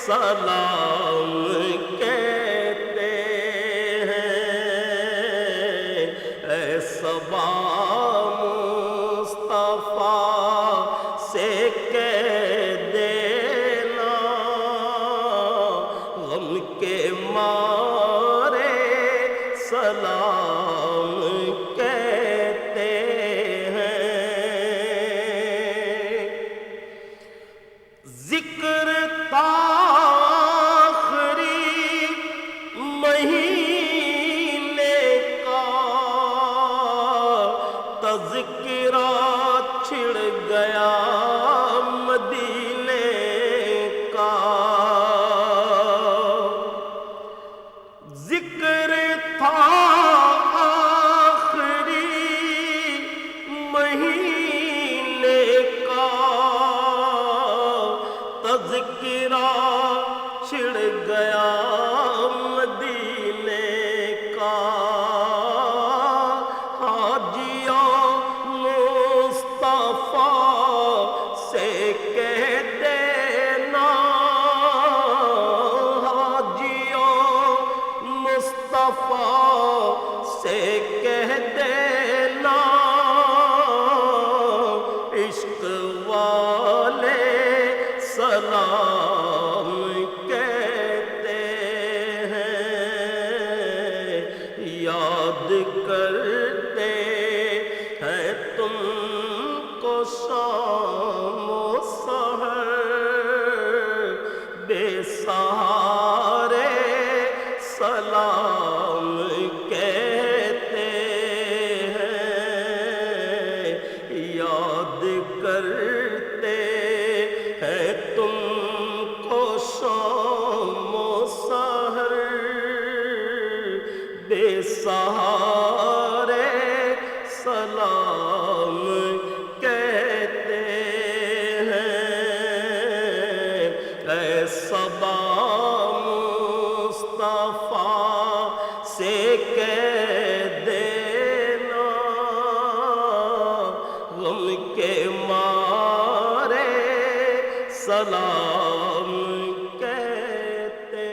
سلام کہتے ہیں کے مارے سلام کہتے ہیں ذکر آخری مہینے کا تذکرہ چھڑ گیا مدینے کا ذکر تھا آخری مہینے کا تذکرہ چھڑ گیا مدینے کا حاجیوں مصطفیٰ سے کہہ دینا حاجیوں مصطفیٰ سے کہہ دینا عشق والے سلام کہتے ہیں یاد کرتے ہیں تم کو شام و سحر بے سہارے سلام کہتے ہیں یاد کرتے ہیں تم کو شام و سحر بے سہارے سلام کہتے ہیں اے صبا مصطفیٰ سے کہہ دینا غم کے مارے سلام کہتے ہیں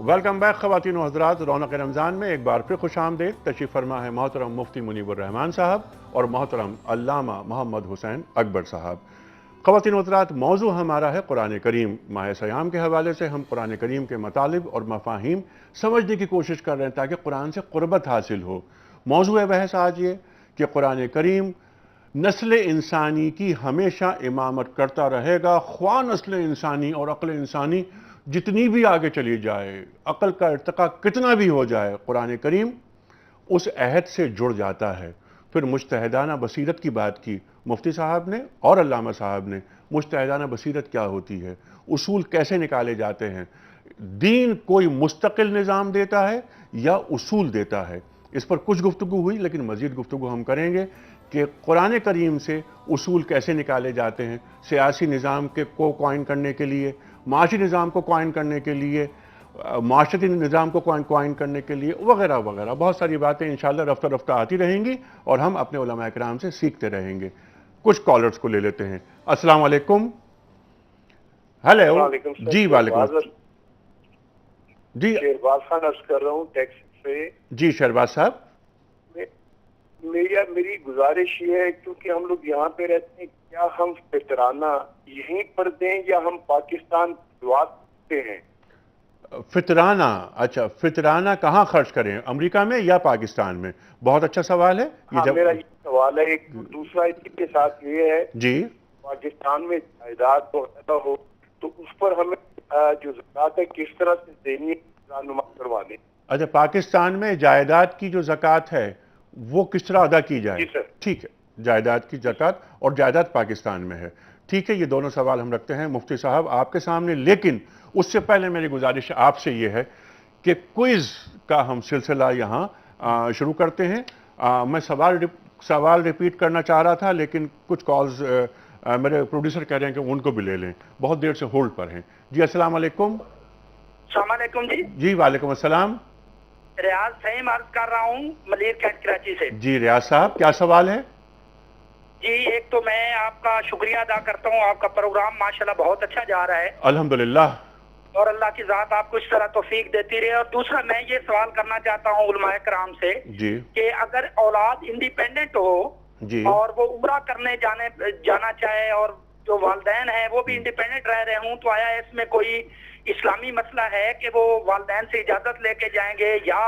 ویلکم بیک خواتین و حضرات، رونق رمضان میں ایک بار پھر خوش آمدید۔ تشریف فرما ہے محترم مفتی منیب الرحمان صاحب اور محترم علامہ محمد حسین اکبر صاحب۔ خواتین و حضرات، موضوع ہمارا ہے قرآن کریم۔ ماہ سیام کے حوالے سے ہم قرآن کریم کے مطالب اور مفاہیم سمجھنے کی کوشش کر رہے ہیں تاکہ قرآن سے قربت حاصل ہو۔ موضوع بحث آج یہ کہ قرآن کریم نسل انسانی کی ہمیشہ امامت کرتا رہے گا، خواہ نسل انسانی اور عقل انسانی جتنی بھی آگے چلی جائے، عقل کا ارتقاء کتنا بھی ہو جائے، قرآن کریم اس عہد سے جڑ جاتا ہے۔ پھر مجتہدانہ بصیرت کی بات کی مفتی صاحب نے اور علامہ صاحب نے۔ مجتہدانہ بصیرت کیا ہوتی ہے، اصول کیسے نکالے جاتے ہیں، دین کوئی مستقل نظام دیتا ہے یا اصول دیتا ہے، اس پر کچھ گفتگو ہوئی، لیکن مزید گفتگو ہم کریں گے کہ قرآن کریم سے اصول کیسے نکالے جاتے ہیں، سیاسی نظام کو قائم کرنے کے لیے، معاشی نظام کو قائم کرنے کے لیے، معاشرتی نظام کو قائم کرنے کے لیے، وغیرہ وغیرہ۔ بہت ساری باتیں انشاءاللہ رفتہ رفتہ آتی رہیں گی اور ہم اپنے علماء کرام سے سیکھتے رہیں گے۔ کچھ کالرز کو لے لیتے ہیں۔ السلام علیکم۔ ہیلو جی، وعلیکم السلام جی، شہباز خان عرض کر رہا ہوں ٹیکسی سے۔ جی شہباز صاحب، میری گزارش یہ ہے کیونکہ ہم لوگ یہاں پہ رہتے ہیں، کیا ہم فطرانہ یہیں پر دیں یا ہم پاکستان دعا کرتے ہیں؟ فطرانہ، اچھا فطرانہ کہاں خرچ کریں، امریکہ میں یا پاکستان میں؟ بہت اچھا سوال ہے یہ۔ میرا یہ سوال ہے۔ ایک دوسرا اسی کے ساتھ یہ ہے، جی، پاکستان میں جائیداد بہت ہو تو اس پر ہمیں جو زکوٰۃ ہے کس طرح سے دینی رہنما کروا دیں۔ اچھا، پاکستان میں جائیداد کی جو زکوٰۃ ہے وہ کس طرح ادا کی جائے؟ جی سر۔ ٹھیک ہے، جائیداد کی زکوٰۃ اور جائیداد پاکستان میں ہے، ٹھیک ہے، یہ دونوں سوال ہم رکھتے ہیں مفتی صاحب آپ کے سامنے۔ لیکن اس سے پہلے میری گزارش آپ سے یہ ہے کہ کوئز کا ہم سلسلہ یہاں شروع کرتے ہیں۔ میں سوال ریپیٹ کرنا چاہ رہا تھا لیکن کچھ کالز میرے پروڈیوسر کہہ رہے ہیں کہ ان کو بھی لے لیں, بہت دیر سے ہولڈ پر ہیں. جی السلام علیکم. السلام علیکم جی. جی وعلیکم السلام. ریاض فہیم عرض کر رہا ہوں ملیر کیٹ کراچی سے. جی ریاض صاحب کیا سوال ہے؟ جی ایک تو میں آپ کا شکریہ ادا کرتا ہوں, آپ کا پروگرام ماشاءاللہ بہت اچھا جا رہا ہے الحمدللہ. اور اللہ کی ذات آپ کو اس طرح توفیق دیتی رہے. اور دوسرا میں یہ سوال کرنا چاہتا ہوں علماء کرام سے جی کہ اگر اولاد انڈیپینڈنٹ ہو جی اور وہ عمرہ کرنے جانا چاہے اور جو والدین ہیں وہ بھی انڈیپینڈنٹ رہ رہے ہوں, تو آیا اس میں کوئی اسلامی مسئلہ ہے کہ وہ والدین سے اجازت لے کے جائیں گے یا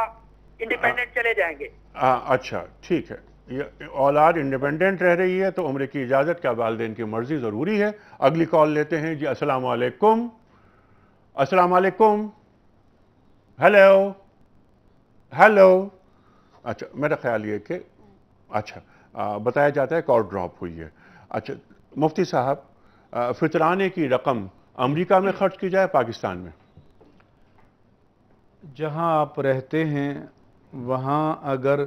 انڈیپینڈنٹ چلے جائیں گے؟ اچھا ٹھیک ہے. یہ اولاد انڈیپینڈنٹ رہ رہی ہے تو عمرے کی اجازت کیا والدین کی مرضی ضروری ہے. اگلی کال لیتے ہیں. جی السلام علیکم. السلام علیکم. Hello hello. اچھا میرا خیال یہ کہ اچھا بتایا جاتا ہے کال ڈراپ ہوئی ہے. اچھا مفتی صاحب فطرانے کی رقم امریکہ میں خرچ کی جائے پاکستان میں؟ جہاں آپ رہتے ہیں وہاں اگر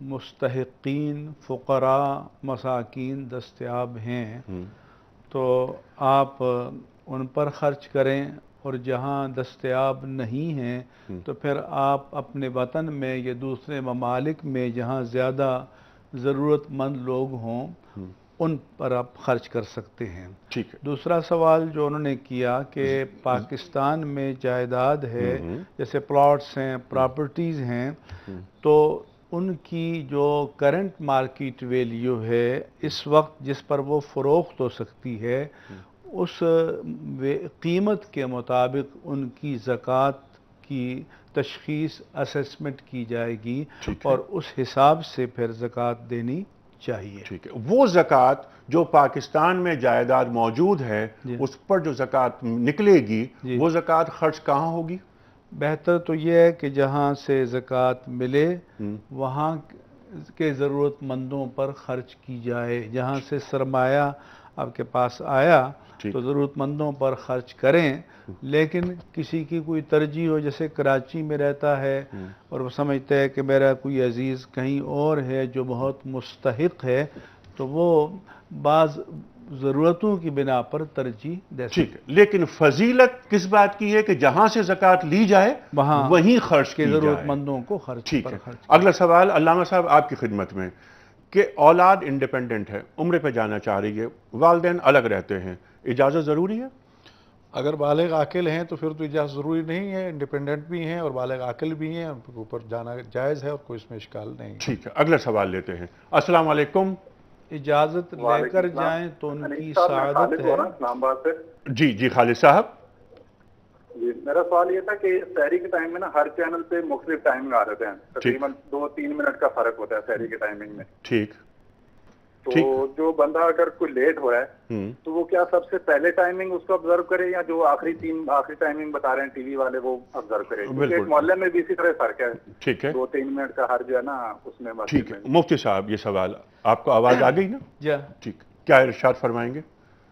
مستحقین فقراء مساکین دستیاب ہیں تو آپ ان پر خرچ کریں, اور جہاں دستیاب نہیں ہیں تو پھر آپ اپنے وطن میں یا دوسرے ممالک میں جہاں زیادہ ضرورت مند لوگ ہوں ان پر آپ خرچ کر سکتے ہیں. ٹھیک ہے. دوسرا سوال جو انہوں نے کیا کہ پاکستان میں جائیداد ہے, جیسے پلاٹس ہیں, پراپرٹیز ہیں, تو ان کی جو کرنٹ مارکیٹ ویلیو ہے اس وقت جس پر وہ فروخت ہو سکتی ہے, اس قیمت کے مطابق ان کی زکوٰۃ کی تشخیص اسیسمنٹ کی جائے گی اور اس حساب سے پھر زکوٰۃ دینی چاہیے. ٹھیک ہے. وہ زکوٰۃ جو پاکستان میں جائیداد موجود ہے اس پر جو زکوٰۃ نکلے گی وہ زکوٰۃ خرچ کہاں ہوگی؟ بہتر تو یہ ہے کہ جہاں سے زکوٰۃ ملے وہاں کے ضرورت مندوں پر خرچ کی جائے. جہاں سے سرمایہ آپ کے پاس آیا تو ضرورت مندوں پر خرچ کریں, لیکن کسی کی کوئی ترجیح ہو, جیسے کراچی میں رہتا ہے اور وہ سمجھتا ہے کہ میرا کوئی عزیز کہیں اور ہے جو بہت مستحق ہے, تو وہ بعض ضرورتوں کی بنا پر ترجیح دے سکتے. ٹھیک ہے. لیکن فضیلت کس بات کی ہے کہ جہاں سے زکوٰۃ لی جائے وہاں وہیں خرچ کی ضرورت جائے. مندوں کو خرچ ٹھیک پر ہے. خرچ. اگلا سوال علامہ صاحب آپ کی خدمت میں کہ اولاد انڈیپینڈنٹ ہے, عمرے پہ جانا چاہ رہی ہے, والدین الگ رہتے ہیں, اجازت ضروری ہے؟ اگر بالغ عاقل ہیں تو پھر تو اجازت ضروری نہیں ہے, انڈیپینڈنٹ بھی ہیں اور بالغ عاقل بھی ہیں, ان کے اوپر جانا جائز ہے اور کوئی اس میں اشکال نہیں. ٹھیک ہے. اگلا سوال لیتے ہیں. السلام علیکم. اجازت لے کر جائیں تو ان کی سعادت ہے. اسلام آباد سے. جی جی خالد صاحب. جی میرا سوال یہ تھا کہ سحری کے ٹائم میں نا ہر چینل پہ مختلف ٹائمنگ آ رہے ہیں, تقریباً 2-3 منٹ کا فرق ہوتا ہے سحری کے ٹائمنگ میں. ٹھیک. تو جو بندہ اگر کوئی لیٹ ہوا ہے تو وہ کیا سب سے پہلے ٹائمنگ اس کو آبزرو کرے یا جو آخری ٹائمنگ بتا رہے ہیں ٹی وی والے وہ آبزرو کرے؟ کیونکہ ایک محلے میں بھی اسی طرح فرق ہے. ٹھیک ہے. 2-3 منٹ کا ہر جو ہے نا اس میں. ٹھیک ہے. مفتی صاحب یہ سوال آپ کو آواز آ گئی نا؟ جی ٹھیک. کیا ارشاد فرمائیں گے؟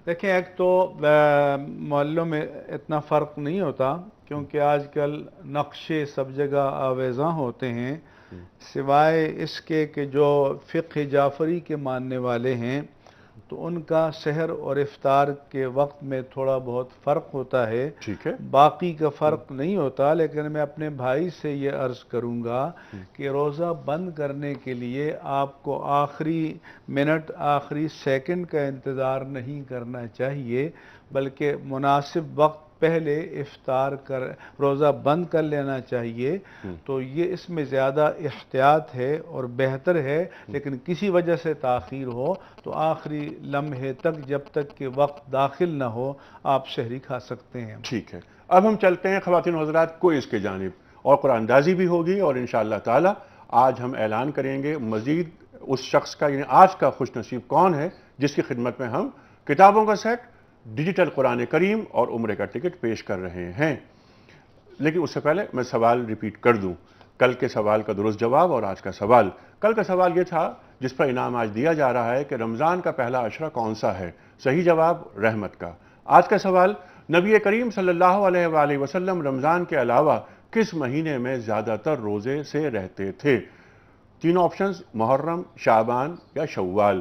دیکھیں ایک تو محلوں میں اتنا فرق نہیں ہوتا کیونکہ آج کل نقشے سب جگہ آویزاں ہوتے ہیں, سوائے اس کے کہ جو فقہ جعفری کے ماننے والے ہیں تو ان کا سحر اور افطار کے وقت میں تھوڑا بہت فرق ہوتا ہے. ٹھیک ہے. باقی کا فرق نہیں ہوتا. لیکن میں اپنے بھائی سے یہ عرض کروں گا کہ روزہ بند کرنے کے لیے آپ کو آخری منٹ آخری سیکنڈ کا انتظار نہیں کرنا چاہیے, بلکہ مناسب وقت پہلے افطار کر روزہ بند کر لینا چاہیے. تو یہ اس میں زیادہ احتیاط ہے اور بہتر ہے. لیکن کسی وجہ سے تاخیر ہو تو آخری لمحے تک جب تک کہ وقت داخل نہ ہو آپ سحری کھا سکتے ہیں. ٹھیک ہے. اب ہم چلتے ہیں خواتین و حضرات کوئز کے جانب اور قرآن اندازی بھی ہوگی, اور انشاءاللہ تعالی آج ہم اعلان کریں گے مزید اس شخص کا, یعنی آج کا خوش نصیب کون ہے جس کی خدمت میں ہم کتابوں کا سیٹ, ڈیجیٹل قرآن کریم اور عمرے کا ٹکٹ پیش کر رہے ہیں. لیکن اس سے پہلے میں سوال ریپیٹ کر دوں, کل کے سوال کا درست جواب اور آج کا سوال. کل کا سوال یہ تھا جس پر انعام آج دیا جا رہا ہے کہ رمضان کا پہلا عشرہ کون سا ہے؟ صحیح جواب رحمت کا. آج کا سوال نبی کریم صلی اللہ علیہ وآلہ وسلم رمضان کے علاوہ کس مہینے میں زیادہ تر روزے سے رہتے تھے؟ تینوں آپشنز محرم, شعبان یا شوال.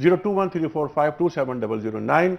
021345270009।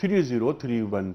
3031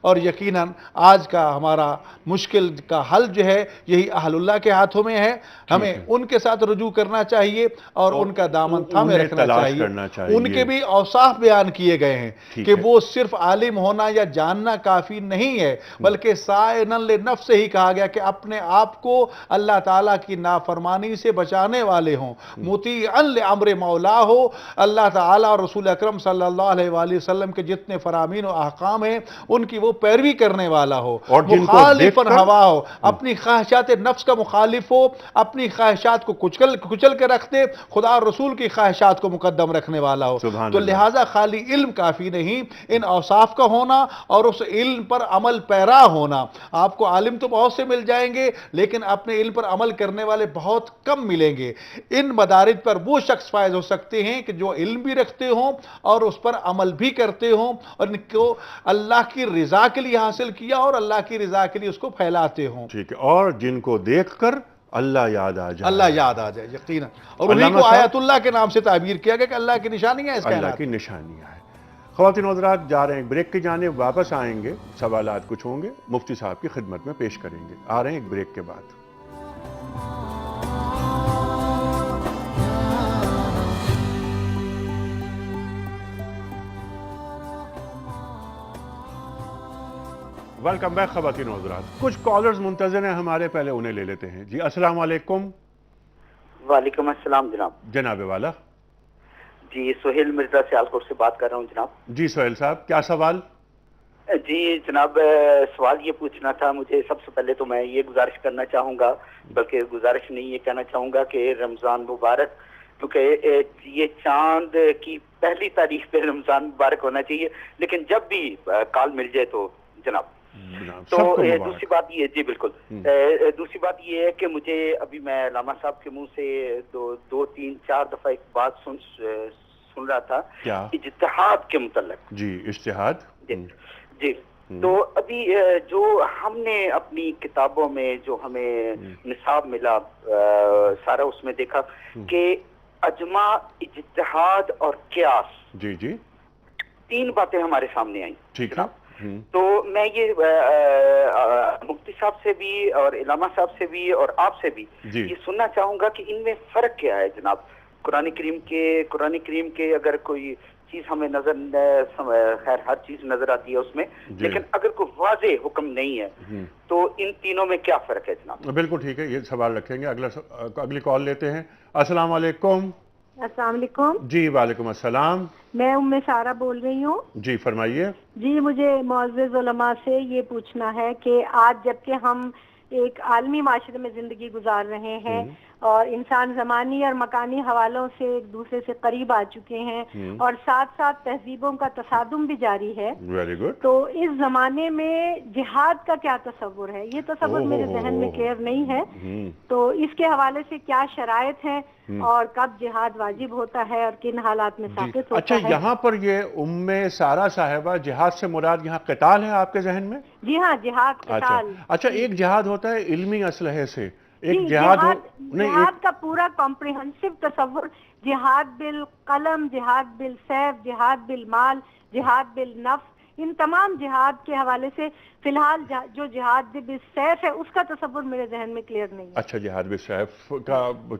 اور یقیناً آج کا ہمارا مشکل کا حل جو ہے یہی اہل اللہ کے ہاتھوں میں ہے. ہمیں ان کے ساتھ رجوع کرنا چاہیے اور ان کا دامن تھامے انہیں رکھنا تلاش چاہیے. کرنا چاہیے. ان کے بھی اوصاف بیان کیے گئے ہیں کہ وہ صرف عالم ہونا یا جاننا کافی نہیں ہے، بلکہ سائنن لنفس ہی کہا گیا کہ اپنے آپ کو اللہ تعالیٰ کی نافرمانی سے بچانے والے ہوں. مطیعا لامر مولا ہو، اللہ تعالیٰ اور رسول اکرم صلی اللہ علیہ وآلہ وسلم کے جتنے فرامین و احکام ہیں ان کی وہ پیروی کرنے والا ہو، اور جن کو مخالفاً دیکھ کر ہوا ہو، اپنی خواہشات نفس کا مخالف ہو، اپنی خواہشات کو کچل کے رکھ دے، خدا اور رسول کی خواہشات کو مقدم رکھنے والا ہو. سبحان تو اللہ. لہٰذا خالی علم کافی نہیں، ان اوصاف کا ہونا اور اس علم پر عمل پیرا ہونا. آپ کو عالم تو بہت سے مل جائیں گے لیکن اپنے علم پر عمل کرنے والے بہت کم ملیں گے. ان مدارج پر وہ شخص فائز ہو سکتے ہیں کہ جو علم بھی رکھتے ہوں اور اس پر عمل بھی کرتے ہوں اور ان کو اللہ کی رضا کے لیے حاصل کیا اور اللہ کی رضا کے لیے اس کو پھیلاتے ہوں. ٹھیک ہے، اور جن کو دیکھ کر اللہ یاد آ جائے. اللہ یاد آ جائے یقیناً. اور انہیں علامہ کو صاحب- آیت اللہ کے نام سے تعبیر کیا گیا کہ اللہ کی نشانیاں ہیں اس اللہ کائنات. کی نشانیاں ہیں. خواتین و حضرات، جا رہے ہیں ایک بریک کی جانب، واپس آئیں گے، سوالات کچھ ہوں گے مفتی صاحب کی خدمت میں پیش کریں گے. آ رہے ہیں ایک بریک کے بعد. ویلکم بیک خواتین و حضرات. کچھ کالرز منتظر ہیں ہمارے، پہلے انہیں لے لیتے ہیں. جی السلام علیکم. وعلیکم السلام جناب. جناب والا. جی سہیل مرزا سیالکوٹ سے بات کر رہا ہوں جناب. جی سہیل صاحب، کیا سوال؟ جی جناب، سوال یہ پوچھنا تھا مجھے. سب سے پہلے تو میں یہ گزارش کرنا چاہوں گا، بلکہ گزارش نہیں، یہ کہنا چاہوں گا کہ رمضان مبارک، کیونکہ یہ چاند کی پہلی تاریخ پہ رمضان مبارک ہونا چاہیے، لیکن جب بھی کال مل جائے تو جناب. تو دوسری بات یہ، جی بالکل، دوسری بات یہ ہے کہ مجھے ابھی میں علامہ صاحب کے منہ سے دو تین چار دفعہ ایک بات سن رہا تھا، کیا؟ اجتہاد کے متعلق. جی اجتہاد. جی تو ابھی جو ہم نے اپنی کتابوں میں جو ہمیں نصاب ملا، سارا اس میں دیکھا کہ اجماع، اجتہاد اور قیاس، جی جی، تین باتیں ہمارے سامنے آئیں. ٹھیک ہے. تو میں یہ مفتی صاحب سے بھی اور علامہ صاحب سے بھی اور آپ سے بھی یہ سننا چاہوں گا کہ ان میں فرق کیا ہے جناب. قرآن کریم کے اگر کوئی چیز ہمیں نظر، خیر ہر چیز نظر آتی ہے اس میں، لیکن اگر کوئی واضح حکم نہیں ہے تو ان تینوں میں کیا فرق ہے جناب؟ بالکل ٹھیک ہے، یہ سوال رکھیں گے. اگلی کال لیتے ہیں. السلام علیکم. السلام علیکم. جی وعلیکم السلام. میں ام سارہ بول رہی ہوں. جی فرمائیے. جی مجھے معزز علماء سے یہ پوچھنا ہے کہ آج جبکہ ہم ایک عالمی معاشرے میں زندگی گزار رہے ہیں اور انسان زمانی اور مکانی حوالوں سے ایک دوسرے سے قریب آ چکے ہیں اور ساتھ ساتھ تہذیبوں کا تصادم بھی جاری ہے، ویری گڈ. تو اس زمانے میں جہاد کا کیا تصور ہے؟ یہ تصور میرے ذہن میں کلیئر نہیں ہے، تو اس کے حوالے سے کیا شرائط ہیں اور کب جہاد واجب ہوتا ہے اور کن حالات میں ساقط ہوتا اچھا، ہے؟ یہاں پر یہ ام سارہ صاحبہ، جہاد سے مراد یہاں قتال ہے آپ کے ذہن میں؟ جی ہاں، جہاد قتال. اچھا، ایک جہاد ہوتا ہے علمی اسلحے سے، ایک جہاد کا پورا کمپریہنسو تصور، جہاد بالقلم، جہاد بالسیف، جہاد بالمال، جہاد بالنفس، ان تمام جہاد کے حوالے سے فی الحال جو جہاد بالسیف ہے اس کا تصور میرے ذہن میں کلیئر نہیں ہے. اچھا، جہاد بالسیف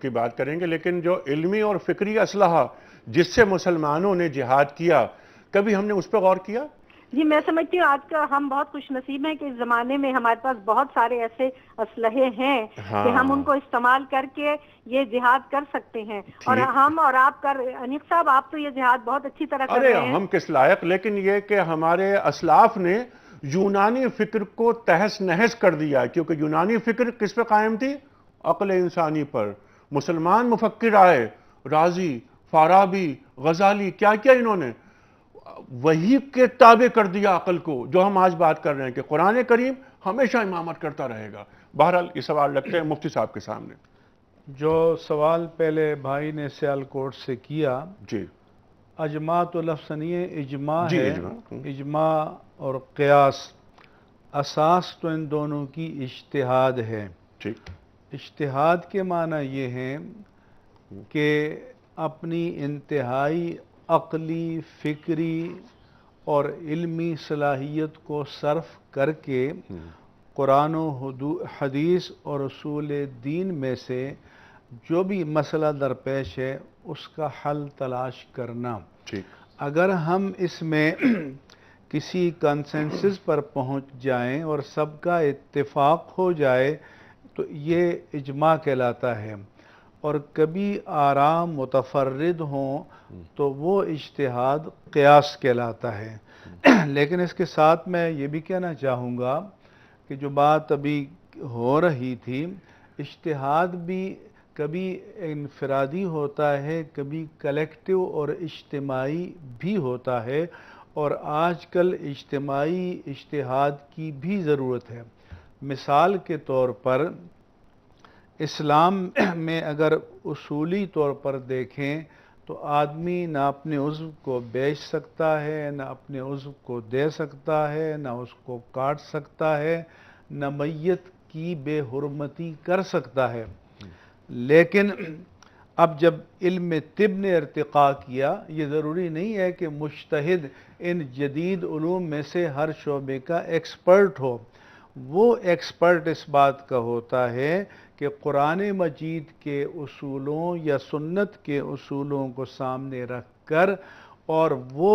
کی بات کریں گے، لیکن جو علمی اور فکری اسلحہ جس سے مسلمانوں نے جہاد کیا، کبھی ہم نے اس پہ غور کیا؟ جی میں سمجھتی ہوں آج کا ہم بہت خوش نصیب ہیں کہ اس زمانے میں ہمارے پاس بہت سارے ایسے اسلحے ہیں کہ ہم ان کو استعمال کر کے یہ جہاد کر سکتے ہیں. اور ہم اور آپ انیق صاحب، آپ تو یہ جہاد بہت اچھی طرح کر رہے ہیں. ہم کس لائق، لیکن یہ کہ ہمارے اسلاف نے یونانی فکر کو تہس نہس کر دیا، کیونکہ یونانی فکر کس پہ قائم تھی؟ عقل انسانی پر. مسلمان مفکر آئے، رازی، فارابی، غزالی، کیا کیا انہوں نے؟ وہی کے تابع کر دیا عقل کو، جو ہم آج بات کر رہے ہیں کہ قرآن کریم ہمیشہ امامت کرتا رہے گا. بہرحال یہ سوال رکھتے ہیں مفتی صاحب کے سامنے. جو سوال پہلے بھائی نے سیالکوٹ سے کیا، جی، اجماع تو لفظ نہیں ہے، اجماع جی ہے. اجماع اور قیاس، اساس تو ان دونوں کی اجتہاد ہے. ٹھیک. اجتہاد کے معنی یہ ہیں کہ اپنی انتہائی عقلی، فکری اور علمی صلاحیت کو صرف کر کے قرآن و حدیث اور اصول دین میں سے جو بھی مسئلہ درپیش ہے اس کا حل تلاش کرنا۔ اگر ہم اس میں کسی کنسنسس پر پہنچ جائیں اور سب کا اتفاق ہو جائے تو یہ اجماع کہلاتا ہے، اور کبھی آراء متفرد ہوں تو وہ اجتہاد قیاس کہلاتا ہے۔ لیکن اس کے ساتھ میں یہ بھی کہنا چاہوں گا کہ جو بات ابھی ہو رہی تھی، اجتہاد بھی کبھی انفرادی ہوتا ہے، کبھی کلیکٹیو اور اجتماعی بھی ہوتا ہے، اور آج کل اجتماعی اجتہاد کی بھی ضرورت ہے۔ مثال کے طور پر اسلام میں اگر اصولی طور پر دیکھیں تو آدمی نہ اپنے عضو کو بیچ سکتا ہے، نہ اپنے عضو کو دے سکتا ہے، نہ اس کو کاٹ سکتا ہے، نہ میت کی بے حرمتی کر سکتا ہے۔ لیکن اب جب علم طب نے ارتقاء کیا، یہ ضروری نہیں ہے کہ مجتہد ان جدید علوم میں سے ہر شعبے کا ایکسپرٹ ہو۔ وہ ایکسپرٹ اس بات کا ہوتا ہے کہ قرآن مجید کے اصولوں یا سنت کے اصولوں کو سامنے رکھ کر اور وہ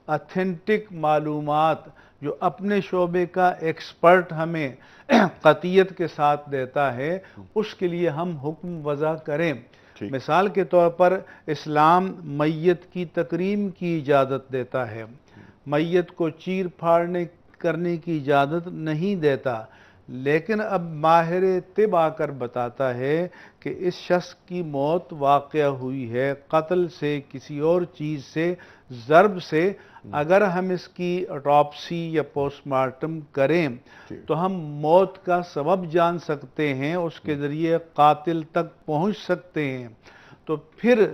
اتھینٹک معلومات جو اپنے شعبے کا ایکسپرٹ ہمیں قطعیت کے ساتھ دیتا ہے، اس کے لیے ہم حکم وضع کریں۔ مثال کے طور پر اسلام میت کی تکریم کی اجازت دیتا ہے، میت کو چیر پھاڑنے کرنے کی اجازت نہیں دیتا، لیکن اب ماہر طب آ کر بتاتا ہے کہ اس شخص کی موت واقع ہوئی ہے قتل سے، کسی اور چیز سے، ضرب سے۔ اگر ہم اس کی آٹوپسی یا پوسٹ مارٹم کریں تو ہم موت کا سبب جان سکتے ہیں، اس کے ذریعے قاتل تک پہنچ سکتے ہیں۔ تو پھر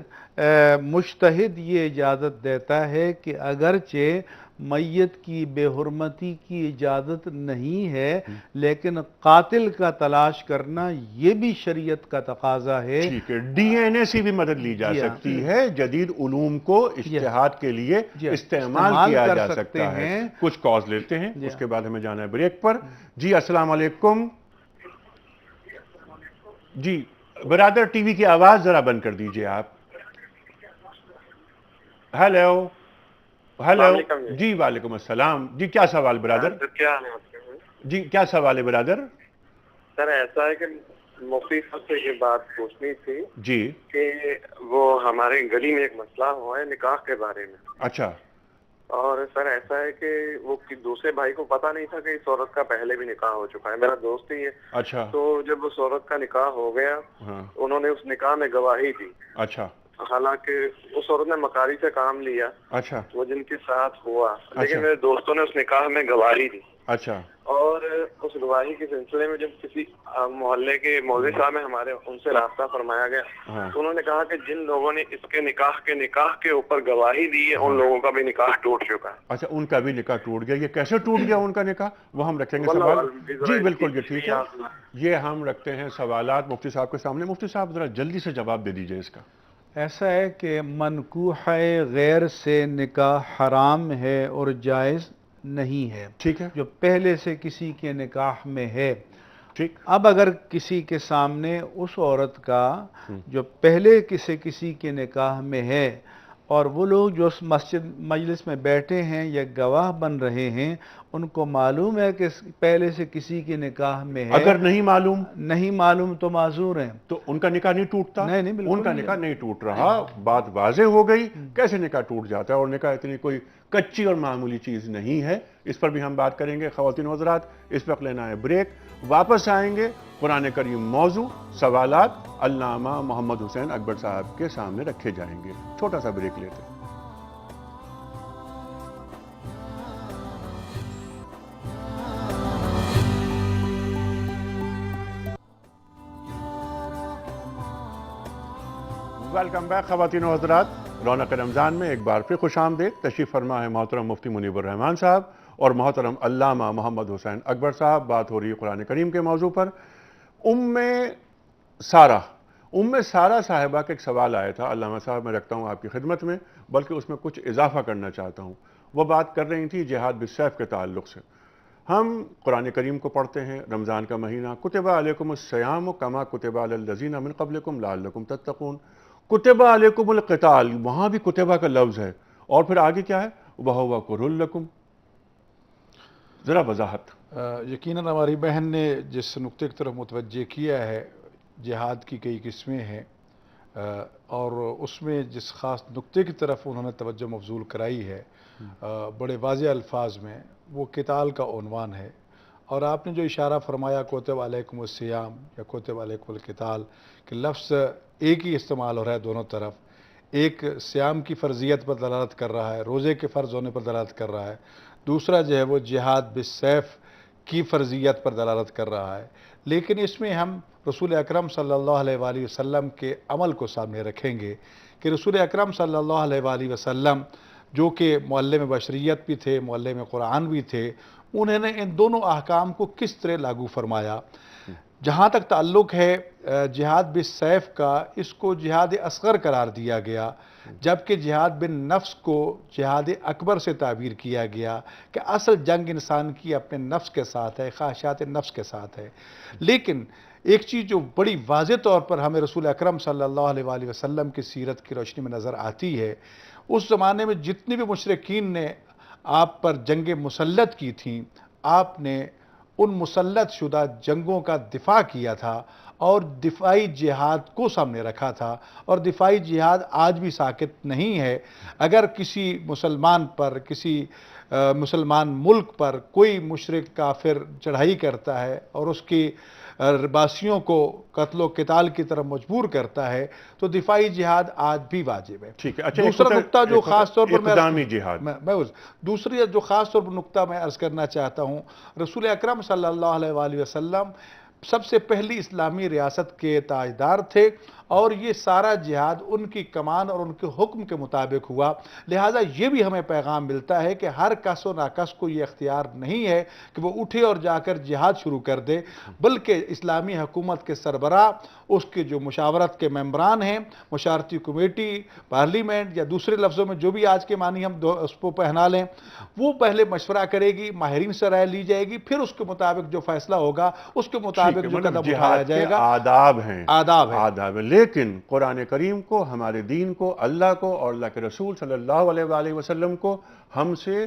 مجتہد یہ اجازت دیتا ہے کہ اگرچہ میت کی بے حرمتی کی اجازت نہیں ہے، لیکن قاتل کا تلاش کرنا یہ بھی شریعت کا تقاضا ہے۔ ٹھیک ہے، ڈی این اے سے بھی مدد لی جا سکتی ہے، جدید علوم کو اجتہاد کے لیے استعمال کیا جا سکتا ہے۔ کچھ کالز لیتے ہیں، اس کے بعد ہمیں جانا ہے بریک پر۔ جی السلام علیکم۔ جی برادر، ٹی وی کی آواز ذرا بند کر دیجئے آپ۔ ہیلو ہیلو، جی وعلیکم السلام۔ جی کیا سوال برادر؟ جی کیا سوال ہے برادر؟ سر ایسا ہے کہ مفتی صاحب سے یہ بات پوچھنی تھی جی کہ وہ ہمارے گلی میں ایک مسئلہ ہوا ہے نکاح کے بارے میں۔ اچھا۔ اور سر ایسا ہے کہ وہ دوسرے بھائی کو پتا نہیں تھا کہ اس عورت کا پہلے بھی نکاح ہو چکا ہے، میرا دوست ہی ہے۔ اچھا۔ تو جب اس عورت کا نکاح ہو گیا، انہوں نے اس نکاح میں گواہی دی۔ اچھا۔ حالانکہ اس عورت نے مکاری سے کام لیا، اچھا، وہ جن کے ساتھ ہوا، لیکن میرے دوستوں نے اس نکاح میں گواہی دی۔ اچھا۔ اور اس گواہی کے سلسلے میں جب کسی محلے کے مولوی صاحب ہمارے ان سے رابطہ فرمایا گیا تو انہوں نے کہا کہ جن لوگوں نے اس کے نکاح کے اوپر گواہی دی ہے ان لوگوں کا بھی نکاح ٹوٹ چکا ہے۔ اچھا، ان کا بھی نکاح ٹوٹ گیا۔ یہ کیسے ٹوٹ گیا ان کا نکاح؟ وہ ہم رکھیں گے سوال۔ جی بالکل، یہ ٹھیک ہے، یہ ہم رکھتے ہیں سوالات مفتی صاحب کے سامنے۔ مفتی صاحب ذرا جلدی سے جواب دے دیجئے اس کا۔ ایسا ہے کہ منکوح غیر سے نکاح حرام ہے اور جائز نہیں ہے، ٹھیک ہے، جو پہلے سے کسی کے نکاح میں ہے۔ ٹھیک۔ اب اگر کسی کے سامنے اس عورت کا جو پہلے کسی کے نکاح میں ہے اور وہ لوگ جو اس مجلس میں بیٹھے ہیں یا گواہ بن رہے ہیں ان کو معلوم ہے کہ پہلے سے کسی کے نکاح میں ہے، اگر نہیں معلوم تو معذور ہیں، تو ان کا نکاح نہیں ٹوٹتا؟ نہیں بالکل، ان کا نکاح نہیں ٹوٹ رہا۔ بات واضح ہو گئی، کیسے نکاح ٹوٹ جاتا ہے، اور نکاح اتنی کوئی کچی اور معمولی چیز نہیں ہے۔ اس پر بھی ہم بات کریں گے۔ خواتین و حضرات، اس وقت لینا ہے بریک، واپس آئیں گے۔ قرآن کریم موضوع سوالات علامہ محمد حسین اکبر صاحب کے سامنے رکھے جائیں گے۔ چھوٹا سا بریک لیتے ہیں۔ ویلکم بیک خواتین و حضرات، رونق رمضان میں ایک بار پھر خوش آمدید۔ تشریف فرما ہے محترم مفتی منیب الرحمان صاحب اور محترم علامہ محمد حسین اکبر صاحب۔ بات ہو رہی ہے قرآن کریم کے موضوع پر۔ ام سارہ ام سارہ صاحبہ کا ایک سوال آیا تھا، علامہ صاحب میں رکھتا ہوں آپ کی خدمت میں، بلکہ اس میں کچھ اضافہ کرنا چاہتا ہوں. وہ بات کر رہی تھی جہاد بالسیف کے تعلق سے. ہم قرآن کریم کو پڑھتے ہیں، رمضان کا مہینہ، کتب علیکم الصیام کما کتب علی الذین من قبلکم لعلکم تتقون. کتب علیکم القتال، وہاں بھی کتبہ کا لفظ ہے، اور پھر آگے کیا ہے؟ وَهُوَ كُرْهٌ لَكُمْ. ذرا وضاحت. یقیناً ہماری بہن نے جس نقطے کی طرف متوجہ کیا ہے، جہاد کی کئی قسمیں ہیں، اور اس میں جس خاص نقطے کی طرف انہوں نے توجہ مبذول کرائی ہے بڑے واضح الفاظ میں، وہ قتال کا عنوان ہے. اور آپ نے جو اشارہ فرمایا کتب علیکم الصیام یا کتب علیکم القتال، کہ لفظ ایک ہی استعمال ہو رہا ہے دونوں طرف. ایک سیام کی فرضیت پر دلالت کر رہا ہے، روزے کے فرض ہونے پر دلالت کر رہا ہے. دوسرا جو ہے وہ جہاد بالسیف کی فرضیت پر دلالت کر رہا ہے. لیکن اس میں ہم رسول اکرم صلی اللہ علیہ وآلہ وسلم کے عمل کو سامنے رکھیں گے کہ رسول اکرم صلی اللہ علیہ وآلہ وسلم جو کہ معلم بشریت بھی تھے، معلم قرآن بھی تھے، انہوں نے ان دونوں احکام کو کس طرح لاگو فرمایا. جہاں تک تعلق ہے جہاد بالسیف کا، اس کو جہاد اصغر قرار دیا گیا، جبکہ جہاد بالنفس کو جہاد اکبر سے تعبیر کیا گیا کہ اصل جنگ انسان کی اپنے نفس کے ساتھ ہے، خواہشات نفس کے ساتھ ہے. لیکن ایک چیز جو بڑی واضح طور پر ہمیں رسول اکرم صلی اللہ علیہ وآلہ وسلم کی سیرت کی روشنی میں نظر آتی ہے، اس زمانے میں جتنے بھی مشرکین نے آپ پر جنگ مسلط کی تھیں، آپ نے ان مسلط شدہ جنگوں کا دفاع کیا تھا اور دفاعی جہاد کو سامنے رکھا تھا. اور دفاعی جہاد آج بھی ساکت نہیں ہے. اگر کسی مسلمان پر، کسی مسلمان ملک پر کوئی مشرک کافر چڑھائی کرتا ہے اور اس کی باسیوں کو قتل و قتال کی طرف مجبور کرتا ہے، تو دفاعی جہاد آج بھی واجب ہے. ٹھیک ہے. اچھا، دوسرا نقطہ جو خاص طور پر اقدامی جہاد، دوسری جو خاص طور پر نقطہ میں عرض کرنا چاہتا ہوں، رسول اکرم صلی اللہ علیہ وآلہ وسلم سب سے پہلی اسلامی ریاست کے تاجدار تھے، اور یہ سارا جہاد ان کی کمان اور ان کے حکم کے مطابق ہوا. لہٰذا یہ بھی ہمیں پیغام ملتا ہے کہ ہر کس و ناکس کو یہ اختیار نہیں ہے کہ وہ اٹھے اور جا کر جہاد شروع کر دے، بلکہ اسلامی حکومت کے سربراہ، اس کے جو مشاورت کے ممبران ہیں، مشاورتی کمیٹی، پارلیمنٹ، یا دوسرے لفظوں میں جو بھی آج کے معنی ہم اس کو پہنا لیں، وہ پہلے مشورہ کرے گی، ماہرین سے رائے لی جائے گی، پھر اس کے مطابق جو فیصلہ ہوگا اس کے مطابق جو قدم اٹھایا جائے گا. آداب ہیں، آداب ہیں. لیکن قرآن کریم کو، ہمارے دین کو، اللہ کو اور اللہ کے رسول صلی اللہ علیہ وآلہ وسلم کو ہم سے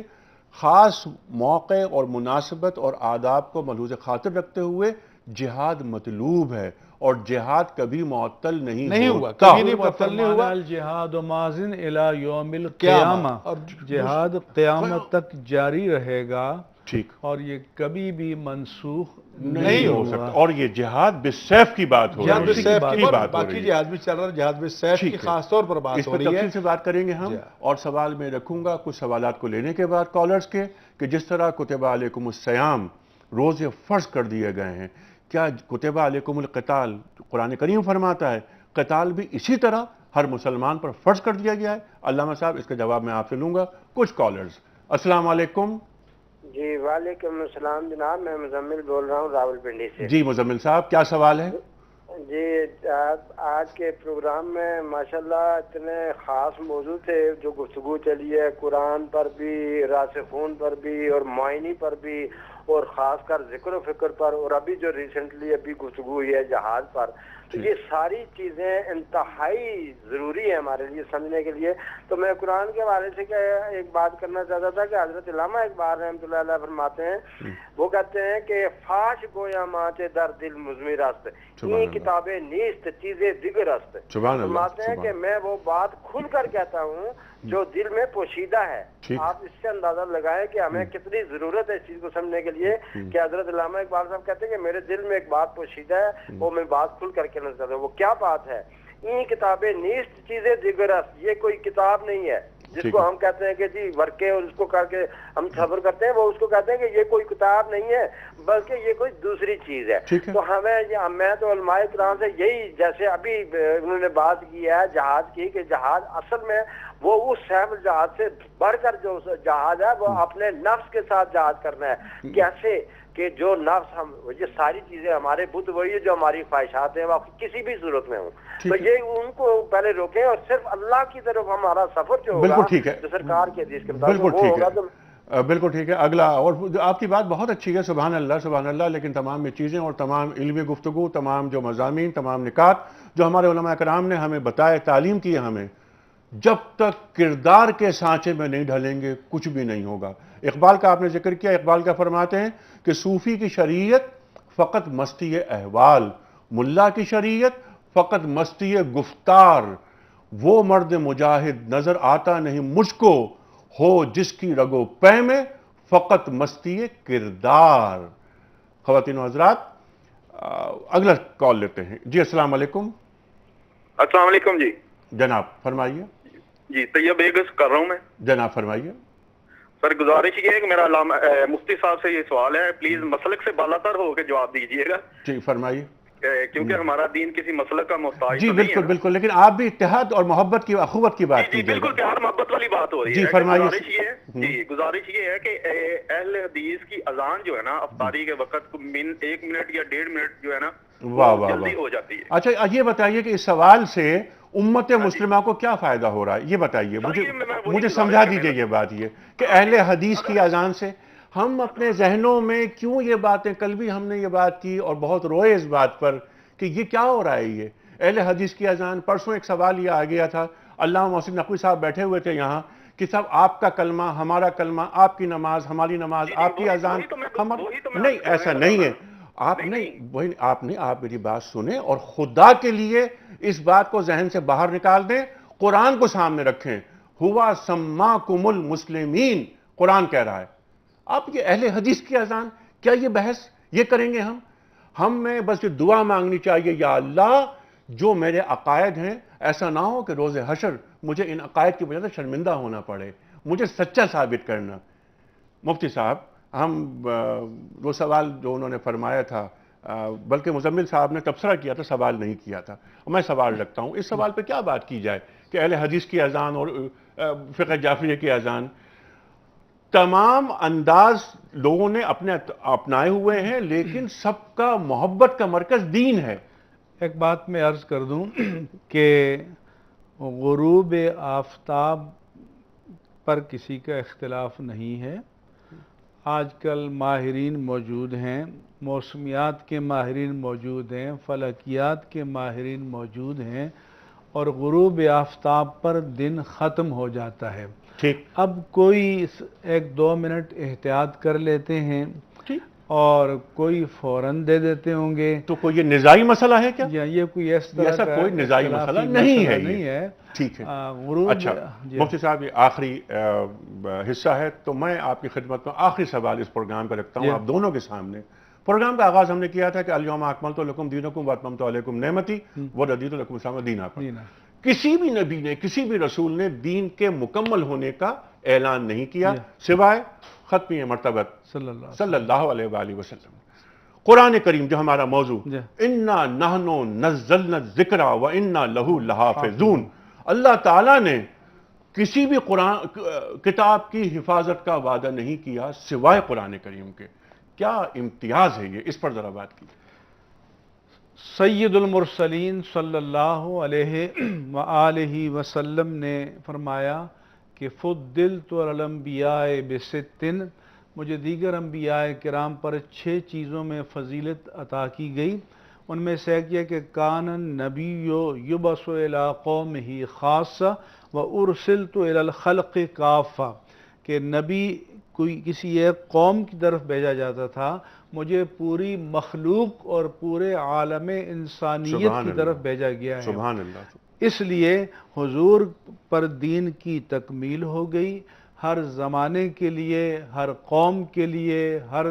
خاص موقع اور مناسبت اور آداب کو ملحوظ خاطر رکھتے ہوئے جہاد مطلوب ہے، اور جہاد کبھی معطل نہیں ہوا، کبھی نہیں معطل نہیں ہوا. الجہاد ماضٍ الی یوم القیامہ، اور جہاد قیامت تک جاری رہے گا. ٹھیک. اور یہ کبھی بھی منسوخ نہیں ہو سکتا. اور یہ جہاد بالسیف کی بات ہو رہی ہے، باقی جہاد بھی چل رہا ہے، جہاد بالسیف کی خاص طور پر بات ہو رہی ہے. اس پر تفصیل سے بات کریں گے ہم. اور سوال میں رکھوں گا کچھ سوالات کو لینے کے بعد کالرز کے، کہ جس طرح کتب علیکم الصیام روزے فرض کر دیے گئے ہیں، کیا کتب علیکم القتال قرآن کریم فرماتا ہے قتال بھی اسی طرح ہر مسلمان پر فرض کر دیا گیا ہے؟ علامہ صاحب اس کا جواب میں آپ سے لوں گا. کچھ کالرز. السلام علیکم. جی وعلیکم السلام جناب، میں مزمل بول رہا ہوں راول پنڈی سے. جی مزمل صاحب، کیا سوال ہے؟ جی آج کے پروگرام میں ماشاءاللہ اتنے خاص موضوع تھے جو گفتگو چلی ہے، قرآن پر بھی، راسخون پر بھی، اور معینی پر بھی، اور خاص کر ذکر و فکر پر، اور ابھی جو ریسنٹلی ابھی گفتگو ہوئی ہے جہاد پر. تو یہ ساری چیزیں انتہائی ضروری ہیں ہمارے لیے سمجھنے کے لیے. تو میں قرآن کے حوالے سے ایک بات کرنا چاہتا تھا کہ حضرت علامہ اقبال رحمۃ اللہ علیہ فرماتے ہیں، وہ کہتے ہیں کہ فاش گویا ماتے در دل مضمر است، یہ کتابیں نیست چیزیں دیگر است. فرماتے ہیں کہ میں وہ بات کھل کر کہتا ہوں جو دل میں پوشیدہ ہے. آپ اس سے اندازہ لگائیں کہ ہمیں کتنی ضرورت ہے اس چیز کو سمجھنے کے لیے کہ حضرت علامہ اقبال صاحب کہتے ہیں کہ میرے دل میں ایک بات پوشیدہ ہے، وہ میں بات کھل کر کے نظر کرتا ہوں. وہ کیا بات ہے؟ این کتابیں نیست چیزیں دیگر است، یہ کوئی کتاب نہیں ہے جس کو ہم کہتے ہیں کہ جی ورکے اور اس کو کر کے ہم صبر کرتے ہیں، وہ اس کو کہتے ہیں کہ یہ کوئی کتاب نہیں ہے بلکہ یہ کوئی دوسری چیز ہے. تو ہمیں، میں تو علماء کرام سے یہی، جیسے ابھی انہوں نے بات کی ہے جہاد کی، کہ جہاد اصل میں وہ اس سہم جہاد سے بڑھ کر جو جہاد ہے وہ اپنے نفس کے ساتھ جہاد کرنا ہے. کیسے کہ جو نفس ہم یہ ساری چیزیں ہمارے بت وہی ہے جو ہماری خواہشات ہیں وہ کسی بھی صورت میں ہوں, تو یہ ان کو پہلے روکیں اور صرف اللہ کی طرف ہمارا سفر جو ہوگا جو سرکار کے حدیث کے مطابق وہ ہوگا. تو بالکل ٹھیک ہے. اگلا, اور آپ کی بات بہت اچھی ہے, سبحان اللہ, لیکن تمام یہ چیزیں اور تمام علمی گفتگو, تمام جو مضامین, تمام نکات جو ہمارے علماء کرام نے ہمیں بتائے, تعلیم کی ہے ہمیں, جب تک کردار کے سانچے میں نہیں ڈھلیں گے کچھ بھی نہیں ہوگا. اقبال کا آپ نے ذکر کیا, اقبال کا فرماتے ہیں کہ صوفی کی شریعت فقط مستی احوال, ملا کی شریعت فقط مستی گفتار, وہ مرد مجاہد نظر آتا نہیں مجھ کو, ہو جس کی رگو پے میں فقط مستی کردار. خواتین و حضرات, اگلا کال لیتے ہیں. جی السلام علیکم. السلام علیکم. جی جناب فرمائیے. جی طیب بیگس کر رہا ہوں میں. جناب فرمائیے. سر گزارش یہ ہے کہ میرا مفتی صاحب سے یہ سوال ہے, پلیز مسلک سے بالاتر ہو کے جواب دیجیے گا. جی فرمائیے. کیونکہ ہمارا دین کسی مسلک کا محتاج جی بالکل بالکل, لیکن آپ بھی اتحاد اور محبت کی, اخوت کی بات کیجیے. بالکل اتحاد محبت والی بات ہو رہی ہے. جی فرمائیے. گزارش یہ ہے کہ اہل حدیث کی اذان جو ہے نا افطاری کے وقت 1 منٹ یا 1.5 منٹ جو ہے نا جلدی ہو جاتی ہے. اچھا یہ بتائیے کہ اس سوال سے امت مسلمہ کو کیا فائدہ ہو رہا ہے, یہ بتائیے مجھے سمجھا دیجئے یہ بات, یہ کہ اہل حدیث کی اذان سے ہم اپنے ذہنوں میں کیوں یہ باتیں, کل بھی ہم نے یہ بات کی اور بہت روئے اس بات پر کہ یہ کیا ہو رہا ہے, یہ اہل حدیث کی اذان. پرسوں ایک سوال یہ آ گیا تھا, علامہ محسن نقوی صاحب بیٹھے ہوئے تھے یہاں کہ صاحب آپ کا کلمہ ہمارا کلمہ, آپ کی نماز ہماری نماز, آپ کی اذان نہیں, ایسا نہیں ہے. آپ میری بات سنیں اور خدا کے لیے اس بات کو ذہن سے باہر نکال دیں, قرآن کو سامنے رکھیں. ہوا سماکم المسلمین, قرآن کہہ رہا ہے. آپ یہ اہل حدیث کی اذان, کیا یہ بحث یہ کریں گے ہم میں بس یہ دعا مانگنی چاہیے, یا اللہ جو میرے عقائد ہیں ایسا نہ ہو کہ روز حشر مجھے ان عقائد کی وجہ سے شرمندہ ہونا پڑے, مجھے سچا ثابت کرنا. مفتی صاحب, ہم وہ سوال جو انہوں نے فرمایا تھا, بلکہ مزمل صاحب نے تبصرہ کیا تھا, سوال نہیں کیا تھا. میں سوال رکھتا ہوں, اس سوال پہ کیا بات کی جائے کہ اہل حدیث کی اذان اور فقہ جعفریہ کی اذان, تمام انداز لوگوں نے اپنائے ہوئے ہیں, لیکن سب کا محبت کا مرکز دین ہے. ایک بات میں عرض کر دوں کہ غروب آفتاب پر کسی کا اختلاف نہیں ہے. آج کل ماہرین موجود ہیں, موسمیات کے ماہرین موجود ہیں, فلکیات کے ماہرین موجود ہیں, اور غروب آفتاب پر دن ختم ہو جاتا ہے. اب کوئی 1-2 منٹ احتیاط کر لیتے ہیں اور کوئی فوراً دے دیتے ہوں گے. تو کوئی یہ نزاعی مسئلہ ہے کیا؟ یہ کوئی ایسا کوئی نزاعی مسئلہ نہیں ہے. ٹھیک ہے. اچھا مفتی صاحب, یہ آخری حصہ ہے, تو میں آپ کی خدمت میں آخری سوال اس پروگرام کا رکھتا ہوں آپ دونوں کے سامنے. پروگرام کا آغاز ہم نے کیا تھا کہ الیوم اکملت لکم دینکم واتممت علیکم نعمتی ورضیت لکم الاسلام دینا پر. کسی بھی نبی نے, کسی بھی رسول نے دین کے مکمل ہونے کا اعلان نہیں کیا سوائے ختمی مرتبت صلی اللہ علیہ وآلہ وسلم. قرآن کریم جو ہمارا موضوع, انا نحن نزلنا الذکر وانا لہ لحافظون, اللہ تعالیٰ نے کسی بھی کتاب کی حفاظت کا وعدہ نہیں کیا سوائے قرآن کریم کے. کیا امتیاز ہے یہ, اس پر ذرا بات کیجیے. سید المرسلین صلی اللہ علیہ وآلہ وسلم نے فرمایا کہ فضلت علی الانبیاء بستن, مجھے دیگر انبیاء کرام پر 6 چیزوں میں فضیلت عطا کی گئی. ان میں سے ایک یہ کہ کان النبی یبعث الی قومہ خاصہ وارسلت الی الخلق کافہ, کہ نبی کوئی کسی ایک قوم کی طرف بھیجا جاتا تھا, مجھے پوری مخلوق اور پورے عالم انسانیت کی طرف بھیجا گیا ہے. سبحان اللہ. اس لیے حضور پر دین کی تکمیل ہو گئی, ہر زمانے کے لیے, ہر قوم کے لیے, ہر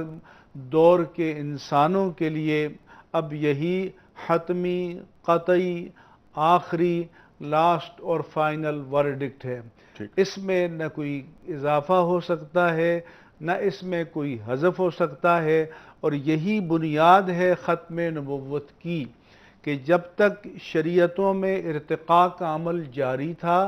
دور کے انسانوں کے لیے. اب یہی حتمی, قطعی, آخری, لاسٹ اور فائنل ورڈکٹ ہے. اس میں نہ کوئی اضافہ ہو سکتا ہے, نہ اس میں کوئی حذف ہو سکتا ہے, اور یہی بنیاد ہے ختم نبوت کی, کہ جب تک شریعتوں میں ارتقاء کا عمل جاری تھا,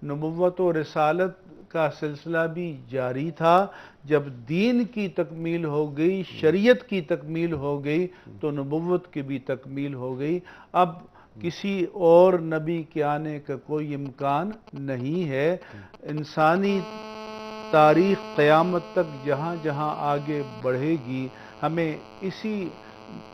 نبوت و رسالت کا سلسلہ بھی جاری تھا. جب دین کی تکمیل ہو گئی، شریعت کی تکمیل ہو گئی، تو نبوت کی بھی تکمیل ہو گئی. اب کسی اور نبی کے آنے کا کوئی امکان نہیں ہے. انسانی تاریخ قیامت تک جہاں جہاں آگے بڑھے گی، ہمیں اسی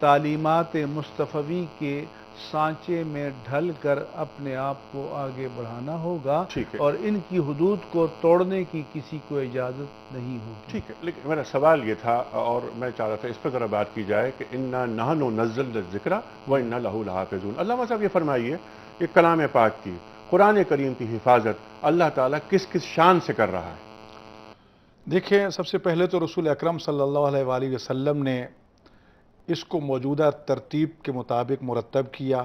تعلیمات مصطفی کے سانچے میں ڈھل کر اپنے آپ کو آگے بڑھانا ہوگا، اور ان کی حدود کو توڑنے کی کسی کو اجازت نہیں ہوگی. ٹھیک ہے، لیکن میرا سوال یہ تھا، اور میں چاہ رہا تھا اس پر ذرا بات کی جائے کہ انا نحن نزلنا الذکر وانا لہ لحافظون. علامہ صاحب یہ فرمائیے کہ کلام پاک کی، قرآن کریم کی حفاظت اللہ تعالیٰ کس کس شان سے کر رہا ہے؟ دیکھیں، سب سے پہلے تو رسول اکرم صلی اللہ علیہ وآلہ وسلم نے اس کو موجودہ ترتیب کے مطابق مرتب کیا،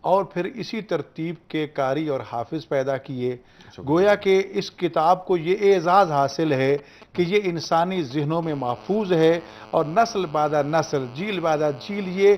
اور پھر اسی ترتیب کے قاری اور حافظ پیدا کیے. گویا کہ اس کتاب کو یہ اعزاز حاصل ہے کہ یہ انسانی ذہنوں میں محفوظ ہے، اور نسل بعد نسل، جیل بعد جیل یہ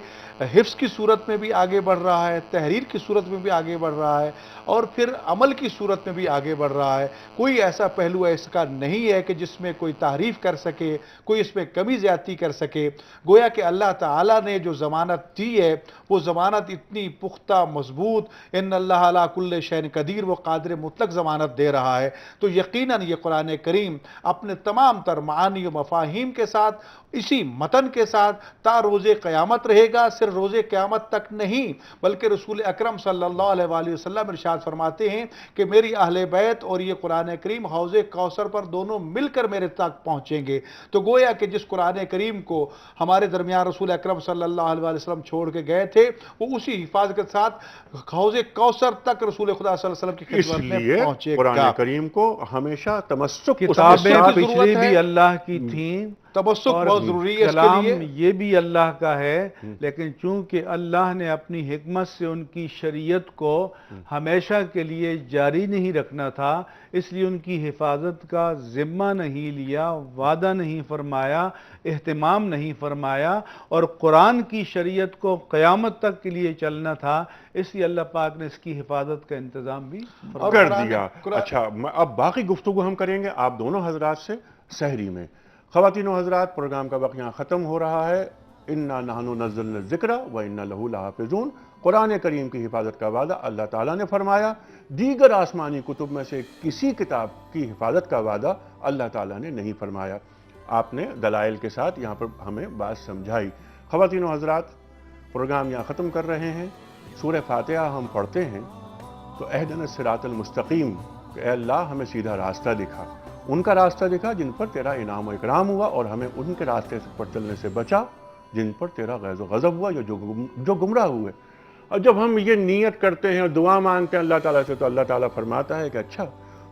حفظ کی صورت میں بھی آگے بڑھ رہا ہے، تحریر کی صورت میں بھی آگے بڑھ رہا ہے، اور پھر عمل کی صورت میں بھی آگے بڑھ رہا ہے. کوئی ایسا پہلو اس کا نہیں ہے کہ جس میں کوئی تحریف کر سکے، کوئی اس میں کمی زیادتی کر سکے. گویا کہ اللہ تعالیٰ نے جو ضمانت دی ہے، وہ ضمانت اتنی پختہ، مضبوط، ان اللہ علی کل شیء قدیر، وہ قادر مطلق ضمانت دے رہا ہے. تو یقیناً یہ قرآن کریم اپنے تمام تر معانی و مفاہیم کے ساتھ، اسی متن کے ساتھ تا روز قیامت رہے گا. صرف روز قیامت تک نہیں، بلکہ رسول اکرم صلی اللہ علیہ وآلہ وسلم ارشاد فرماتے ہیں کہ میری اہل بیت اور یہ قرآن کریم حوض کوثر پر دونوں مل کر میرے تک پہنچیں گے. تو گویا کہ جس قرآن کریم کو ہمارے درمیان رسول اکرم صلی اللہ علیہ وآلہ وسلم چھوڑ کے گئے تھے، وہ اسی حفاظت کے ساتھ حوض کوثر تک رسول خدا صلی اللہ علیہ وسلم کی خدمت میں پہنچے گا. قرآن کریم کو ہمیشہ تمسک، کتابیں پچھلی بھی اللہ کی تھیں، تمسک بہت ضروری ہے. کلام یہ بھی اللہ کا ہے، لیکن چونکہ اللہ نے اپنی حکمت سے ان کی شریعت کو ہمیشہ کے لیے جاری نہیں رکھنا تھا، اس لیے ان کی حفاظت کا ذمہ نہیں لیا، وعدہ نہیں فرمایا، اہتمام نہیں فرمایا، اور قرآن کی شریعت کو قیامت تک کے لیے چلنا تھا، اس لیے اللہ پاک نے اس کی حفاظت کا انتظام بھی کر دیا. اچھا، اب باقی گفتگو ہم کریں گے آپ دونوں حضرات سے سحری میں. خواتین و حضرات، پروگرام کا وقت یہاں ختم ہو رہا ہے. انا نحن نزلنا الذکر وانا لہ لحافظون. قرآن کریم کی حفاظت کا وعدہ اللہ تعالیٰ نے فرمایا. دیگر آسمانی کتب میں سے کسی کتاب کی حفاظت کا وعدہ اللہ تعالیٰ نے نہیں فرمایا. آپ نے دلائل کے ساتھ یہاں پر ہمیں بات سمجھائی. خواتین و حضرات، پروگرام یہاں ختم کر رہے ہیں. سورہ فاتحہ ہم پڑھتے ہیں تو اہدنا الصراط المستقیم، کہ اے اللہ ہمیں سیدھا راستہ دکھا. ان کا راستہ دکھا جن پر تیرا انعام و اکرام ہوا، اور ہمیں ان کے راستے پر چلنے سے بچا جن پر تیرا غیظ و غضب ہوا، جو گمراہ ہوئے. اور جب ہم یہ نیت کرتے ہیں اور دعا مانگتے ہیں اللہ تعالیٰ سے، تو اللہ تعالیٰ فرماتا ہے کہ اچھا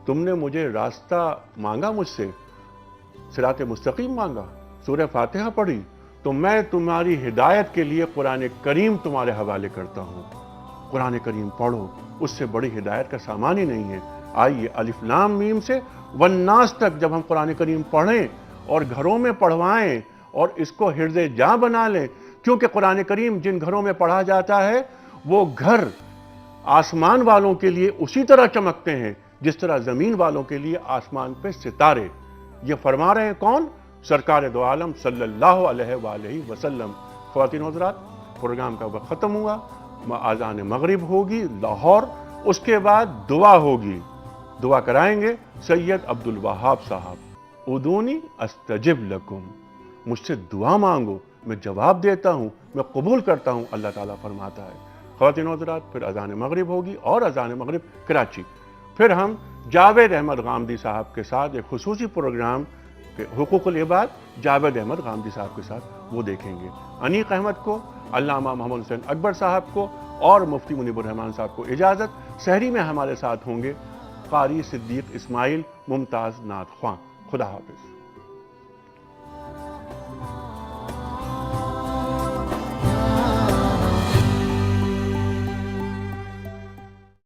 تم نے مجھے راستہ مانگا، مجھ سے صراط مستقیم مانگا، سورہ فاتحہ پڑھی، تو میں تمہاری ہدایت کے لیے قرآن کریم تمہارے حوالے کرتا ہوں. قرآن کریم پڑھو، اس سے بڑی ہدایت کا سامان ہی نہیں ہے. آئیے الف لام میم سے والناس تک جب ہم قرآن کریم پڑھیں اور گھروں میں پڑھوائیں اور اس کو حرز جاں بنا لیں، کیونکہ قرآن کریم جن گھروں میں پڑھا جاتا ہے وہ گھر آسمان والوں کے لیے اسی طرح چمکتے ہیں جس طرح زمین والوں کے لیے آسمان پہ ستارے. یہ فرما رہے ہیں کون؟ سرکار دو عالم صلی اللہ علیہ وآلہ وسلم. خواتین و حضرات، پروگرام کا وقت ختم ہوا. اذان مغرب ہوگی لاہور، اس کے بعد دعا ہوگی. دعا کرائیں گے سید عبد الوہاب صاحب. ادونی استجب لکم، مجھ سے دعا مانگو، میں جواب دیتا ہوں، میں قبول کرتا ہوں، اللہ تعالیٰ فرماتا ہے. خواتین و حضرات، پھر اذان مغرب ہوگی، اور اذان مغرب کراچی. پھر ہم جاوید احمد غامدی صاحب کے ساتھ ایک خصوصی پروگرام حقوق العباد جاوید احمد غامدی صاحب کے ساتھ وہ دیکھیں گے. انیق احمد کو، علامہ محمد حسین اکبر صاحب کو اور مفتی منیب الرحمان صاحب کو اجازت. سحری میں ہمارے ساتھ ہوں گے قاری صدیق اسماعیل ممتاز نعت خواں. خدا حافظ.